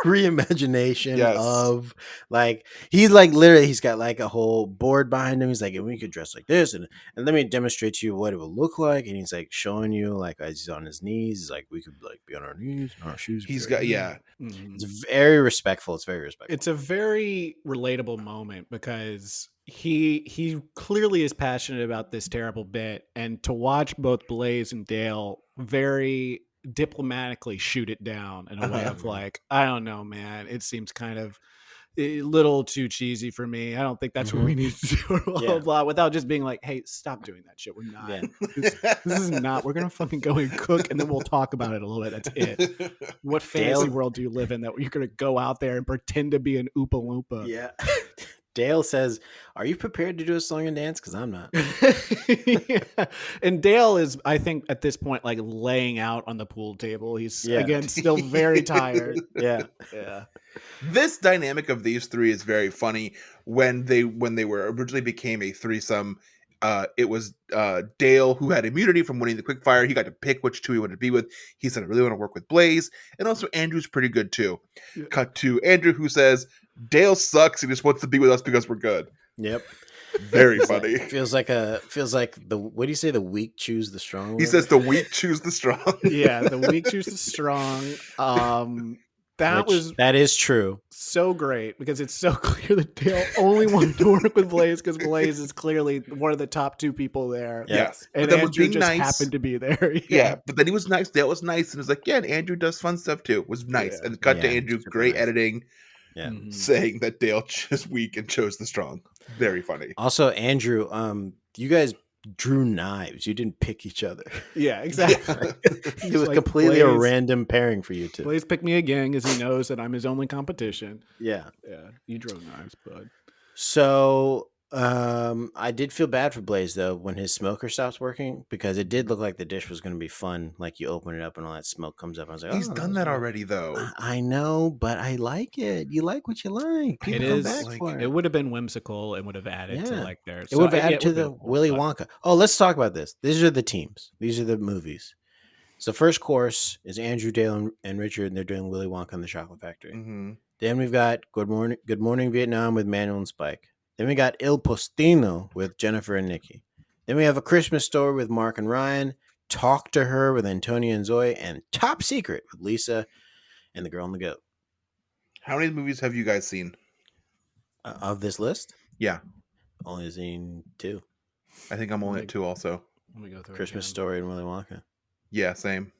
reimagination Yes. of like he's like literally he's got like a whole board behind him. He's like, and we could dress like this and let me demonstrate to you what it would look like. And he's like showing you like as he's on his knees, he's like we could like be on our knees and our shoes. He's got Mhm. It's very respectful. It's very respectful. It's a very relatable moment because he clearly is passionate about this terrible bit, and to watch both Blaze and Dale very diplomatically shoot it down in a way of like, I don't know, man, it seems kind of a little too cheesy for me. I don't think that's what we need to do, blah, blah, Yeah. blah, without just being like, hey, stop doing that shit. We're not. Yeah. This is not. We're gonna fucking go and cook, and then we'll talk about it a little bit. That's it. What fantasy Dale- world do you live in that you're gonna go out there and pretend to be an Oompa Loompa? Yeah. Dale says, "Are you prepared to do a song and dance? Because I'm not." Yeah. And Dale is, I think, at this point, like laying out on the pool table. He's Yeah. again still very tired. Yeah. Yeah. This dynamic of these three is very funny. When they were originally became a threesome, it was Dale who had immunity from winning the quickfire. He got to pick which two he wanted to be with. He said, I really want to work with Blaze. And also Andrew's pretty good too. Yeah. Cut to Andrew, who says, Dale sucks. He just wants to be with us because we're good. Yep. Very funny. Feels like the what do you say? The weak choose the strong. He says the weak choose the strong. Yeah, the weak choose the strong. That is true. So great because it's so clear that Dale only wanted to work with Blaze because Blaze is clearly one of the top two people there. Yes. And But then was Andrew being just nice. happened to be there. Yeah, but then he was nice. Dale was nice and was like, yeah, and Andrew does fun stuff too. Was nice. Yeah. And cut to Yeah, Andrew, super great nice. editing, Yeah. Mhm. saying that Dale is weak and chose the strong. Very funny. Also, Andrew, you guys drew knives. You didn't pick each other. Yeah, exactly. It was like, completely a Blaze- random pairing for you two. Blaze picked me again because he knows that I'm his only competition. Yeah. Yeah, you drove knives, bud. So I did feel bad for Blaze though when his smoker stops working because it did look like the dish was going to be fun. Like you open it up and all that smoke comes up. I was like, He's oh, done that's that nice. already, though. I know, but I like it. You like what you like. People It come is. back like- for it. It would have been whimsical and would have added to Yeah. like their. It would have added to would've the been more Willy fun. Wonka. Oh, let's talk about this. These are the teams. These are the movies. So first course is Andrew, Dale, and Richard, and they're doing Willy Wonka and the Chocolate Factory. Mm-hmm. Then we've got Good Morning Vietnam with Manuel and Spike. Then we got Il Postino with Jennifer and Nikki. Then we have A Christmas Story with Mark and Ryan. Talk to Her with Antonia and Zoe, and Top Secret with Lisa and the Girl on the Goat. How many movies have you guys seen? Of this list, Yeah, only seen 2: I think I'm only at 2 also. Let me go through it Christmas again. Story and Willy Wonka. Yeah, same.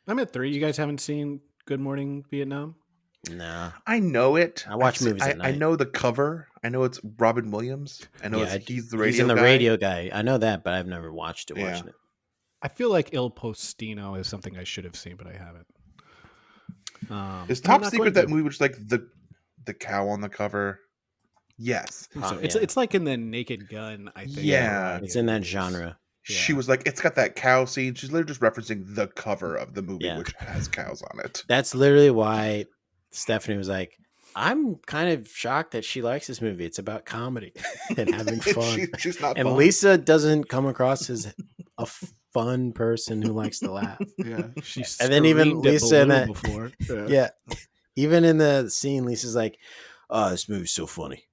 I'm at 3. You guys haven't seen Good Morning Vietnam? Nah. I know it. I watch I've movies at I night. know the cover. I know it's Robin Williams. I know Yeah, he's the radio He's in the guy. radio guy. I know that, but I've never watched it. Yeah. Watching it. I feel like Il Postino is something I should have seen, but I haven't. Is I'm Top not Secret going that to. movie, which is like the cow on the cover? Yes. So Yeah. it's like in the Naked Gun, I think. Yeah. It's in that genre. She Yeah. was like, it's got that cow scene. She's literally just referencing the cover of the movie, Yeah. which has cows on it. That's literally why Stephanie was like, I'm kind of shocked that she likes this movie. It's about comedy and having fun. She's not And fun. Lisa doesn't come across as a fun person who likes to laugh. Yeah, she's And then even screamed at Lisa in Baloo that- before. Yeah. Even in the scene, Lisa's like, oh, this movie's so funny.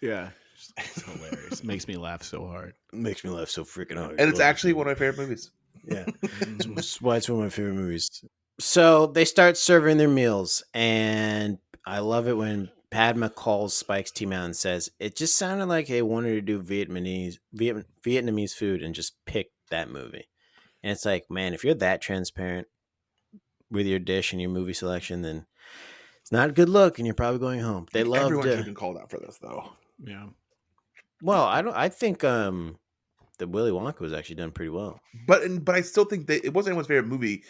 Yeah. It's hilarious. It makes me laugh so hard. It makes me laugh so freaking hard. And it's actually one of my favorite movies. Yeah. That's why it's one of my favorite movies. So they start serving their meals, and I love it when Padma calls Spike's team out and says, it just sounded like they wanted to do Vietnamese food and just pick that movie. And it's like, man, if you're that transparent with your dish and your movie selection, then it's not a good look, and you're probably going home. They love Everyone should have to. been called out for this, though. Yeah. Well, I think the Willy Wonka was actually done pretty well. But I still think that it wasn't anyone's favorite movie.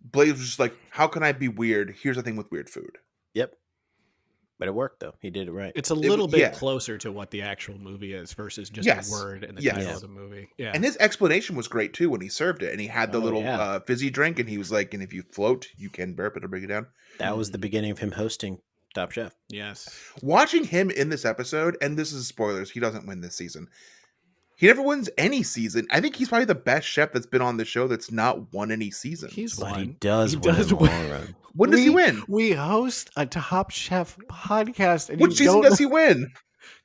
Blaze was just like, how can I be weird? Here's the thing with weird food. Yep. But it worked though. He did it right. It's a little bit yeah. closer to what the actual movie is versus just Yes. a word in the Yes. title of the movie. Yeah. And his explanation was great too when he served it, and he had the Oh, little yeah. fizzy drink, and he was like, "And if you float, you can burp. It'll bring you down." That was the beginning of him hosting Top Chef. yes. Watching him in this episode, and this is spoilers, he doesn't win this season. He never wins any season. I think he's probably the best chef that's been on the show that's not won any season. He's But he won. does He win does in the win. long run. When does he win? We host a Top Chef podcast, and Which you season don't does he win?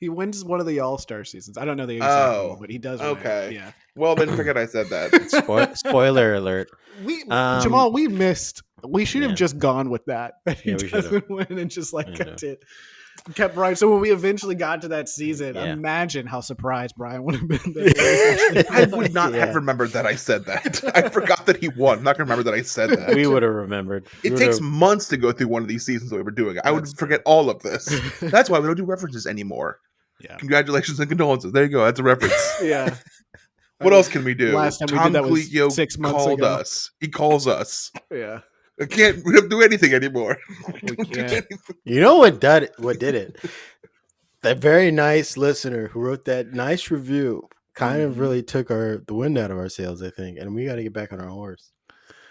He wins one of the All Star seasons. I don't know the exact Oh, one, but he does. okay. Win. Yeah. Well, then forget I said that. Spoiler alert. We Um, we missed. We should have yeah. just gone with that. That he Yeah, we should've. doesn't win and just like We kept it. Kept Brian. So when we eventually got to that season, Yeah. imagine how surprised Brian would have been. That I would not Yeah. have remembered that I said that. I forgot that he won. I'm not gonna remember that I said that. We would have remembered. It takes months to go through one of these seasons that we were doing. I would That's forget all of this. That's why we don't do references anymore. yeah. Congratulations and condolences. There you go. That's a reference. Yeah. What else can we do? Last time we Tom did that was Colicchio 6 months called ago. us. He calls us. Yeah. We don't do anything anymore. We can't. You know what did it? That very nice listener who wrote that nice review kind of really took the wind out of our sails, I think, and we got to get back on our horse.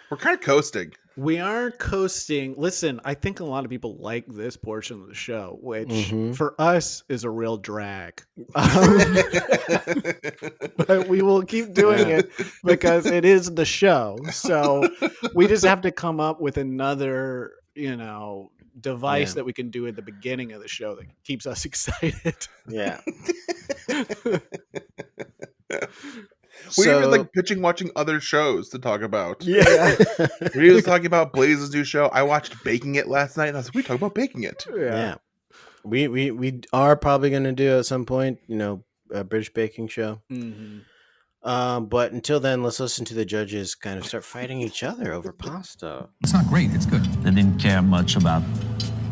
We're kind of coasting. We are coasting. Listen, I think a lot of people like this portion of the show, which Mhm. for us is a real drag. But we will keep doing it because it is the show. So we just have to come up with another, device Yeah. that we can do at the beginning of the show that keeps us excited. Yeah. We even So- like pitching watching other shows to talk about. Yeah. We was talking about Blaze's new show. I watched Baking It last night, and I was like, "We talk about Baking It." Yeah. We are probably going to do at some point, a British baking show. Mhm. But until then, let's listen to the judges kind of start fighting each other over pasta. It's not great. It's good. They didn't care much about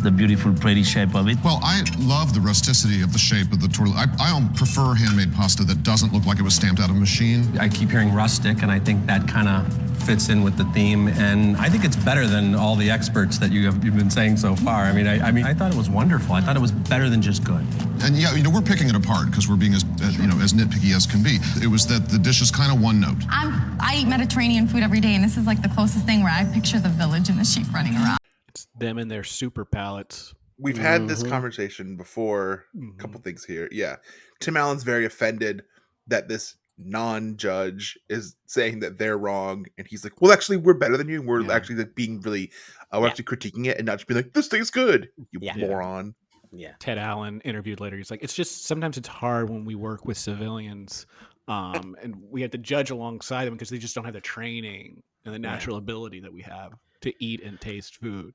the beautiful, pretty shape of it. Well, I love the rusticity of the shape of the tortilla. I prefer handmade pasta that doesn't look like it was stamped out of a machine. I keep hearing rustic, and I think that kind of fits in with the theme. And I think it's better than all the experts that you've been saying so far. I mean, I thought it was wonderful. I thought it was better than just good. And yeah, we're picking it apart because we're being as nitpicky as can be. It was that the dish is kind of one note. I eat Mediterranean food every day, and this is like the closest thing where I picture the village and the sheep running around. It's them and their super palettes. We've had this conversation before. A couple things here. Yeah, Tim Allen's very offended that this non-judge is saying that they're wrong, and he's like, "Well, actually, we're better than you. And we're actually like being really, we're actually critiquing it, and not just be like, this tastes good, you moron." Yeah. Ted Allen interviewed later. He's like, it's just sometimes it's hard when we work with civilians, and we have to judge alongside them because they just don't have the training and the natural ability that we have to eat and taste food.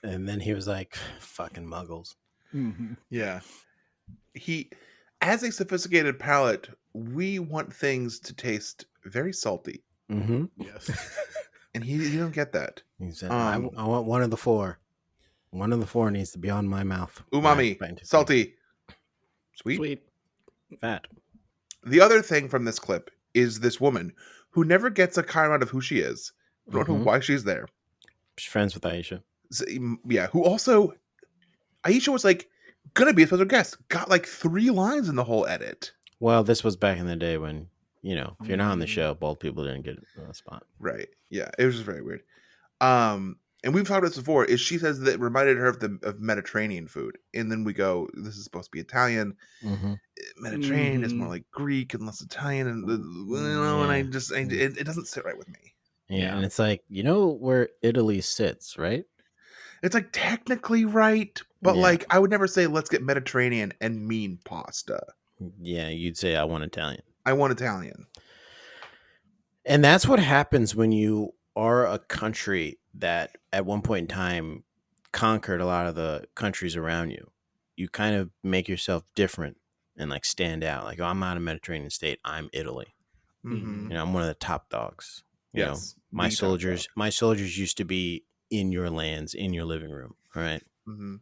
And then he was like, fucking muggles. Yeah, he, as a sophisticated palate, we want things to taste very salty, Mm-hmm. Yes. and he don't get that. He said, I want one of the four. One of the four needs to be on my mouth. Umami, Right into salty, sweet. Sweet. fat. The other thing from this clip is this woman who never gets a kind out of who she is. I don't know Mhm. why she's there. She's friends with Aisha. So, yeah, who also, Aisha was like gonna be a special guest. Got like 3 lines in the whole edit. Well, this was back in the day when, if you're not on the show, bald people didn't get a spot. Right. Yeah, it was just very weird. And we've talked about this before. Is she says that it reminded her of Mediterranean food, and then we go, this is supposed to be Italian. Mm-hmm. Mediterranean is more like Greek and less Italian, and and it doesn't sit right with me. Yeah, and it's like, where Italy sits, right? It's like technically right, but Yeah. like I would never say let's get Mediterranean and mean pasta. Yeah, you'd say I want Italian. I want Italian. And that's what happens when you are a country that at one point in time conquered a lot of the countries around you. You kind of make yourself different and like stand out. Like, oh, I'm not a Mediterranean state. I'm Italy. Mhm. I'm one of the top dogs. You know, Yes, my the top soldiers, my soldiers used to be in your lands, in your living room. All right. Mhm.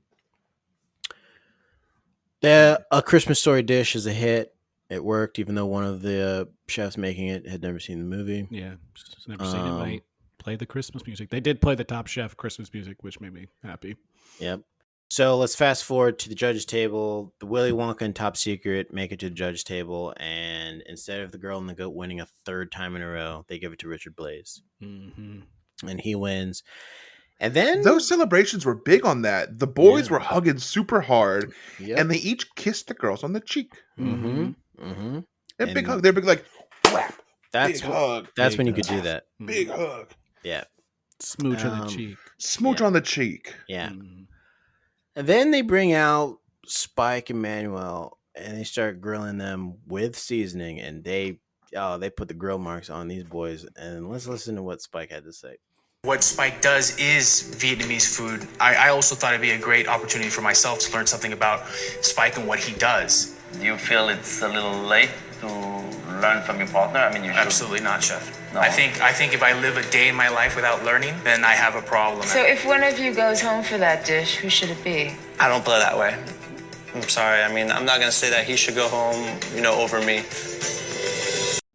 A Christmas Story dish is a hit. It worked, even though one of the chefs making it had never seen the movie. Yeah. Just never seen it. Might play the Christmas music. They did play the Top Chef Christmas music, which made me happy. Yep. So let's fast forward to the judges' table. The Willy Wonka and Top Secret make it to the judges' table, and instead of the Girl and the Goat winning a 3rd time in a row, they give it to Richard Blaze, Mm-hmm. and he wins. And then Those celebrations were big on that. The boys Yeah. were hugging super hard, Yep. and they each kissed the girls on the cheek. Mm-hmm. Mm-hmm. A big And- hug. They're big like whap. That's Big wh- hug. that's Big when you could hug. do that. Big hug. Yeah. Smooch on the Um, cheek. Smooch Yeah. on the cheek. Yeah. Mm. And then they bring out Spike and Manuel, and they start grilling them with seasoning, and they put the grill marks on these boys. And let's listen to what Spike had to say. What Spike does is Vietnamese food. I also thought it'd be a great opportunity for myself to learn something about Spike and what he does. Do you feel it's a little late to learn from your partner? I mean, you should. Absolutely not, chef. No. I think if I live a day in my life without learning, then I have a problem. So if one of you goes home for that dish, who should it be? I don't play that way. I'm sorry. I mean, I'm not gonna say that he should go home, over me.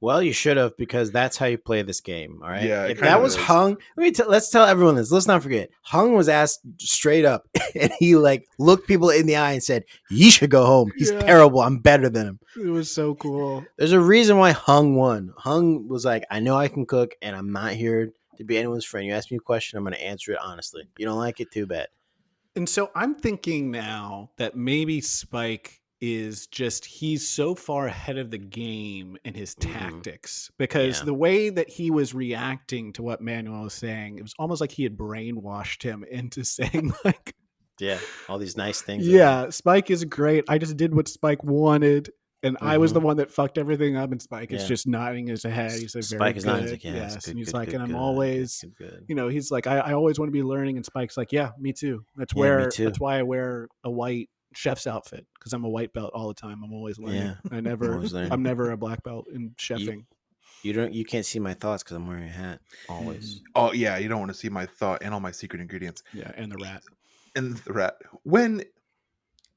Well, you should have, because that's how you play this game. All right. Yeah, it If kinda that was is. Hung, let's tell everyone this. Let's not forget. Hung was asked straight up, and he like looked people in the eye and said, "You should go home. He's Yeah. terrible. I'm better than him." It was so cool. There's a reason why Hung won. Hung was like, "I know I can cook, and I'm not here to be anyone's friend. You ask me a question, I'm going to answer it honestly. You don't like it, too bad. And so I'm thinking now that maybe Spike is just, he's so far ahead of the game in his tactics, because the way that he was reacting to what Manuel was saying, it was almost like he had brainwashed him into saying like, yeah, all these nice things. Yeah, Spike is great. I just did what Spike wanted, and I was the one that fucked everything up. And Spike is just nodding his head. He's like, Spike is nodding his head. Yes, Good, and he's good, like, good, and I'm good, always, good. you know, he's like, I always want to be learning. And Spike's like, yeah, me too. That's why I wear a white chef's outfit, because I'm a white belt all the time. I'm always learning. Yeah, I'm never a black belt in chefing. You can't see my thoughts because I'm wearing a hat always. Oh yeah, you don't want to see my thought and all my secret ingredients. Yeah, and the rat. When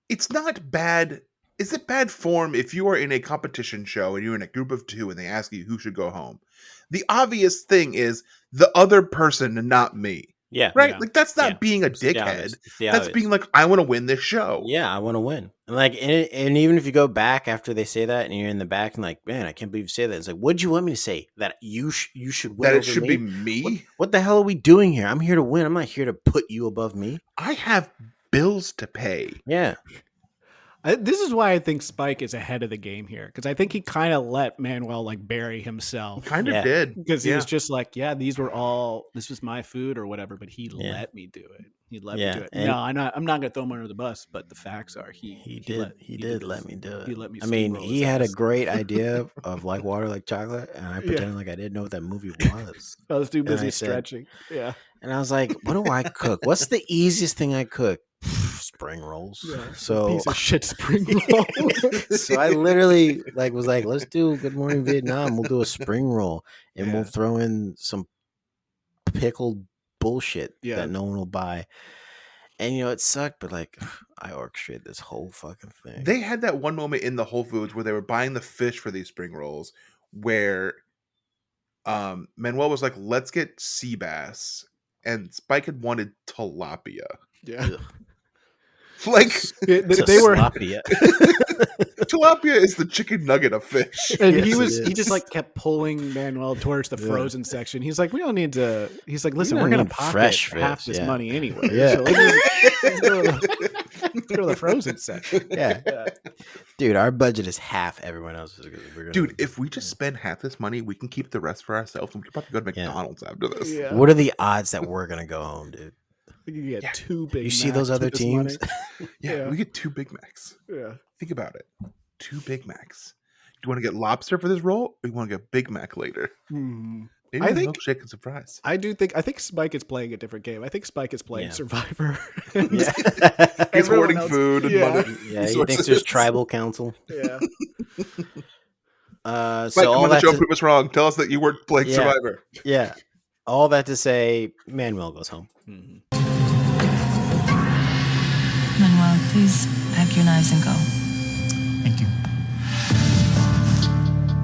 it's not bad, is it bad form if you are in a competition show and you're in a group of two and they ask you who should go home? The obvious thing is the other person and not me. Yeah. Right? Yeah. Like, that's not being a dickhead. That's being like, I want to win this show. Yeah, I want to win. And like, and even if you go back after they say that and you're in the back and like, man, I can't believe you say that. It's like, what'd you want me to say? That you should win? That it over should me? be me? What the hell are we doing here? I'm here to win. I'm not here to put you above me. I have bills to pay. Yeah. This is why I think Spike is ahead of the game here, because I think he kind of let Manuel like bury himself. Kind of did, because he was just like, yeah, this was my food or whatever, but he let me do it. He let me do it. No, I'm not gonna throw him under the bus, but the facts are he did let me do it. He let me. I mean, he had a great idea of like water, like chocolate, and I pretended like I didn't know what that movie was. I was too busy stretching. Yeah. And I was like, what do I cook? What's the easiest thing I cook? Spring rolls. Yeah, so piece of shit spring roll. So I literally was like, let's do Good Morning Vietnam. We'll do a spring roll and we'll throw in some pickled bullshit that no one will buy. And it sucked, but like I orchestrated this whole fucking thing. They had that one moment in the Whole Foods where they were buying the fish for these spring rolls where Manuel was like, let's get sea bass, and Spike had wanted tilapia. Yeah. Like they were tilapia. Tilapia is the chicken nugget of fish. And he just like kept pulling Manuel towards the frozen section. He's like, we don't need to. He's like, listen, we're gonna pocket fresh half fish, this money anyway. Yeah. So let's go to the frozen section. Yeah. Dude, our budget is half everyone else's. Dude, if we just spend half this money, we can keep the rest for ourselves. We're about to go to McDonald's after this. Yeah. What are the odds that we're gonna go home, dude? You get 2 Big Macs. You see those other teams? Yeah, we get 2 Big Macs. Yeah. Think about it. 2 Big Macs. Do you want to get lobster for this roll, or you want to get Big Mac later? Maybe I think milkshake and surprise. I think Spike is playing a different game. I think Spike is playing Survivor. He's hoarding food and money. Yeah, he thinks there's tribal council. Yeah. Spike, so come all on the that show, prove us wrong. Tell us that you weren't playing Yeah. Survivor. Yeah. All that to say, Manuel goes home. Manuel, please pack your knives and go. Thank you.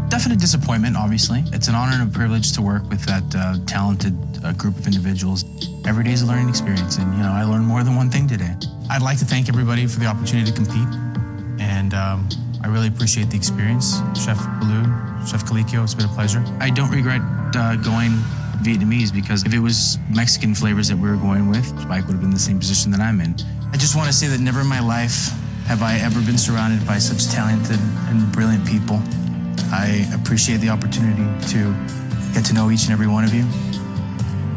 Definite disappointment, obviously. It's an honor and a privilege to work with that talented group of individuals. Every day is a learning experience, and I learned more than one thing today. I'd like to thank everybody for the opportunity to compete, and I really appreciate the experience. Chef Baloo, Chef Colicchio, it's been a pleasure. I don't regret going Vietnamese, because if it was Mexican flavors that we were going with, Spike would have been in the same position that I'm in. I just want to say that never in my life have I ever been surrounded by such talented and brilliant people. I appreciate the opportunity to get to know each and every one of you,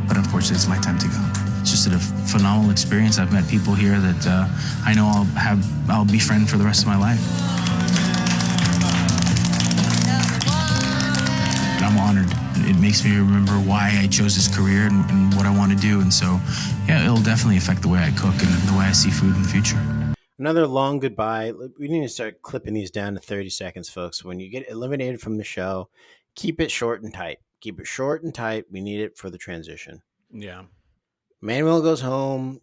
but unfortunately it's my time to go. It's just a phenomenal experience. I've met people here that I know I'll befriend for the rest of my life. And I'm honored. It makes me remember why I chose this career and what I want to do. And so, yeah, it'll definitely affect the way I cook and the way I see food in the future. Another long goodbye. We need to start clipping these down to 30 seconds, folks. When you get eliminated from the show, keep it short and tight. Keep it short and tight. We need it for the transition. Yeah. Manuel goes home.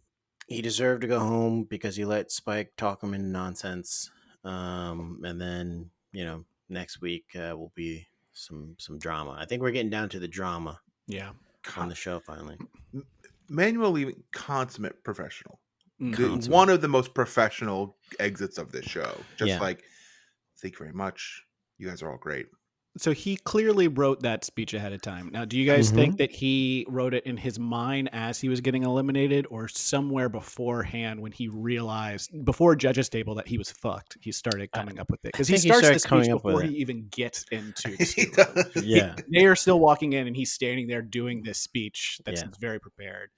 He deserved to go home because he let Spike talk him into nonsense. And then, next week will be some drama. I think we're getting down to the drama. Yeah. On the show finally. Manuel leaving, consummate professional. Consummate. One of the most professional exits of this show. Just Yeah. like, thank you very much. You guys are all great. So he clearly wrote that speech ahead of time. Now, do you guys think that he wrote it in his mind as he was getting eliminated, or somewhere beforehand when he realized before judges table that he was fucked? He started coming up with it because he think he starts the started coming speech up with before it. he even gets into the studio. Yeah. They are still walking in, and he's standing there doing this speech that's Yeah. very prepared.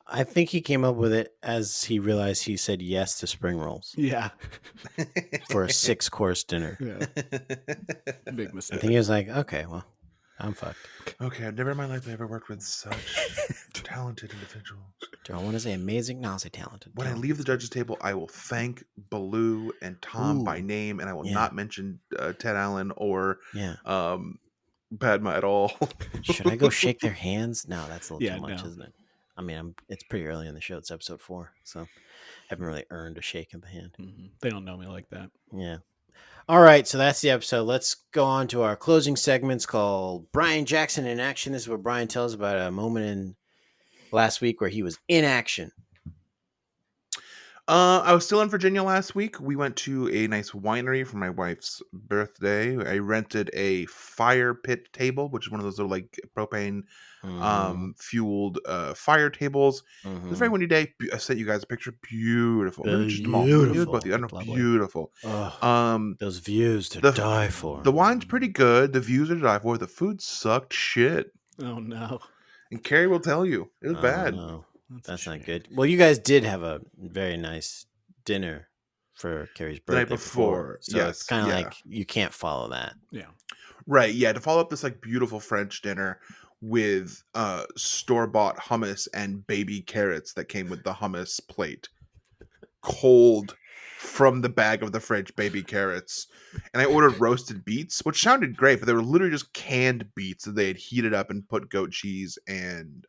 I think he came up with it as he realized he said yes to spring rolls Yeah, for a 6-course dinner. yeah. Big I mistake. think he was like, okay, well, I'm fucked. Okay, I've never in my life ever worked with such talented individuals. Do I want to say amazing? No, I'll say talented. When I leave the judges table, I will thank Baloo and Tom by Ooh, name, and I will yeah. not mention Ted Allen or Yeah. Padma at all. Should I go shake their hands? No, that's a little Yeah, too much, no. isn't it? I mean, it's pretty early in the show. It's episode 4, so haven't really earned a shake of the hand. They don't know me like that. Yeah. All right, so that's the episode. Let's go on to our closing segments called Brian Jackson in Action. This is where Brian tells about a moment in last week where he was in action. I was still in Virginia last week. We went to a nice winery for my wife's birthday. I rented a fire pit table, which is one of those little like propane fueled fire tables. It was a very windy day. I sent you guys a picture. Beautiful. Beautiful. Both the I don't know, beautiful. Those views to die for. The wine's pretty good. The views are to die for. The food sucked shit. Oh no. And Carrie will tell you it was bad. No, that's not good. Well, you guys did have a very nice dinner for Carrie's The night birthday before, so yes, it's kind of yeah. like you can't follow that. Yeah. Right, yeah, to follow up this like beautiful French dinner with store-bought hummus and baby carrots that came with the hummus plate. Cold from the bag of the fridge baby carrots. And I ordered roasted beets, which sounded great, but they were literally just canned beets that they had heated up and put goat cheese and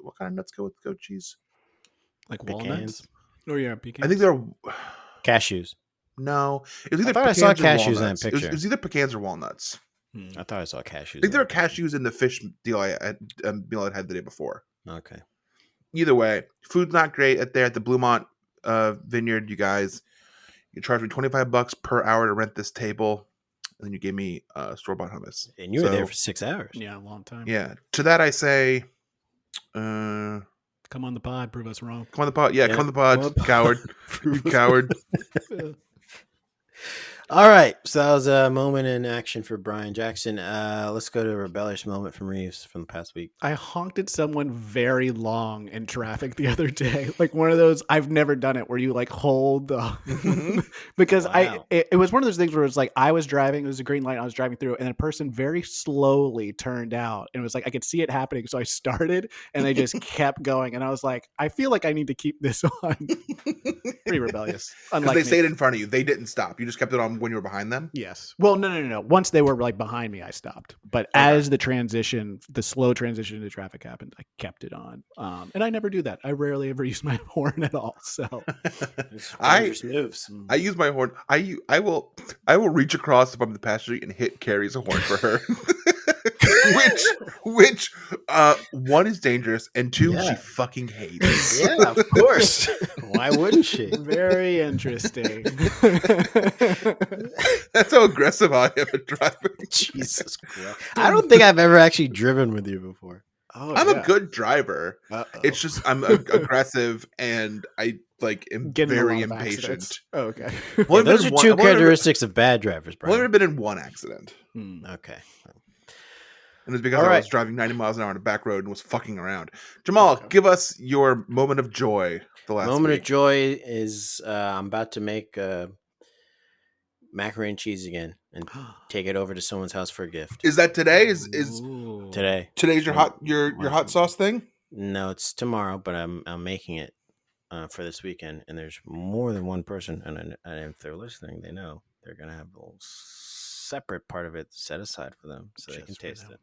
what kind of nuts go with goat cheese? Like Pecans? walnuts? Oh yeah, pecans. I think they're Cashews. no. It was either I thought I saw pecans or cashews in that walnuts. It was picture. either pecans or walnuts. I thought I saw cashews. I think there are cashews in the fish deal I had, meal I had the day before. Okay. Either way, food's not great at the Bluemont Vineyard. You guys, you charged me $25 per hour to rent this table, and then you gave me store-bought hummus. And you were there for 6 hours. Yeah, a long time. Yeah. To that I say, come Come on the pod, prove us wrong. on the pod. Yeah, come on the pod, coward. You coward. All right. So that was a moment in action for Brian Jackson. Let's go to a rebellious moment from Reeves from the past week. I honked at someone very long in traffic the other day. Like one of those, I've never done it, where you like hold the because Wow. it was one of those things where it's like I was driving, it was a green light, I was driving through, and a person very slowly turned out, and it was like I could see it happening, so I started, and they just kept going, and I was like, I feel like I need to keep this on. Pretty rebellious. Because Unlike they me. stayed in front of you. They didn't stop. You just kept it on when you were behind them. Yes. Well, no. Once they were like behind me, I stopped. But as the slow transition into traffic happened, I kept it on. And I never do that. I rarely ever use my horn at all. So I moves. I use my horn. I will reach across if I'm the passenger and hit Carrie's horn for her. which one is dangerous and two she fucking hates. Yeah, of course. Why wouldn't she? very interesting. That's how aggressive I am at driving. Jesus Christ. I don't think I've ever actually driven with you before. Oh, I'm a good driver. Uh-oh. It's just I'm aggressive and I like am Get in a very lot of impatient. accidents. Oh, okay. Well, Those are two characteristics of bad drivers, I've only Brian. been in one accident. Okay. And it's because All I right. was driving 90 miles an hour on a back road and was fucking around. Jamal, give us your moment of joy the last Moment week. of joy is I'm about to make macaroni and cheese again and take it over to someone's house for a gift. Is that today? Is Today? today's your hot sauce thing? No, it's tomorrow, but I'm making it for this weekend, and there's more than one person, and if they're listening, they know they're gonna have a little separate part of it set aside for them so they can taste it.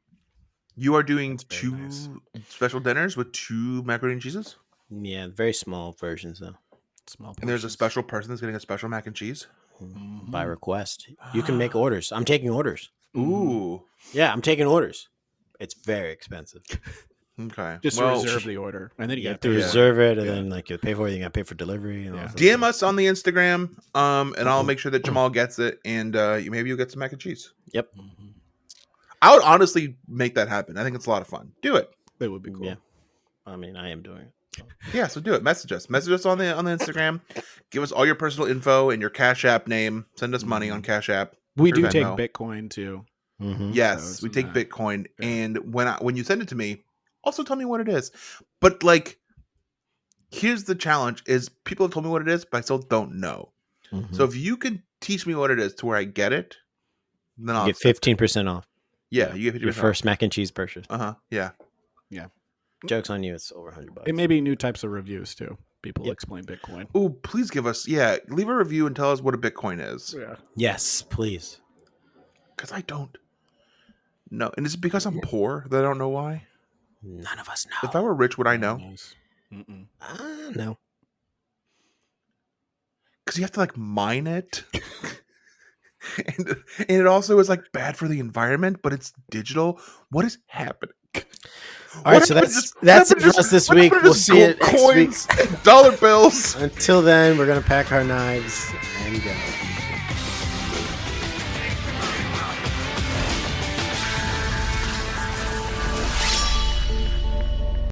You are doing two nice. special dinners with two macaroni and cheeses? Yeah, very small versions though. Small. And there's a special person that's getting a special mac and cheese? By request. You can make orders. I'm taking orders. Ooh. Yeah, I'm taking orders. It's very expensive. Okay. Just to reserve the order, and then you You got have to reserve it, and then like you pay for it. You got to pay for delivery. And all that DM us on the Instagram, and I'll make sure that Jamal gets it, and maybe you'll get some mac and cheese. Yep. I would honestly make that happen. I think it's a lot of fun. Do it. It would be cool. Yeah. I mean, I am doing it. So. Yeah, so do it. Message us. Message us on the Instagram. Give us all your personal info and your Cash App name. Send us money on Cash App. We or do take Venmo. Bitcoin too. Yes, So we take that. Bitcoin, and when you send it to me, also tell me what it is. But like, here's the challenge: is people have told me what it is, but I still don't know. So if you can teach me what it is to where I get it, then I'll You get 15% off. Yeah, you get 15% your off. first mac and cheese purchase. Yeah. Yeah. Joke's on you. It's over $100. It may be new types of reviews too. People explain Bitcoin. Oh, please give us leave a review and tell us what a Bitcoin is. Yeah. Yes, please. Because I don't know, and is it because I'm poor that I don't know why? None of us know. If I were rich, would I know? No. Because you have to like mine it. And it also is like bad for the environment, but it's digital. What is happening? All right, so that's it for us this week. We'll see it next week. Coins, dollar bills. Until then, we're gonna pack our knives and go.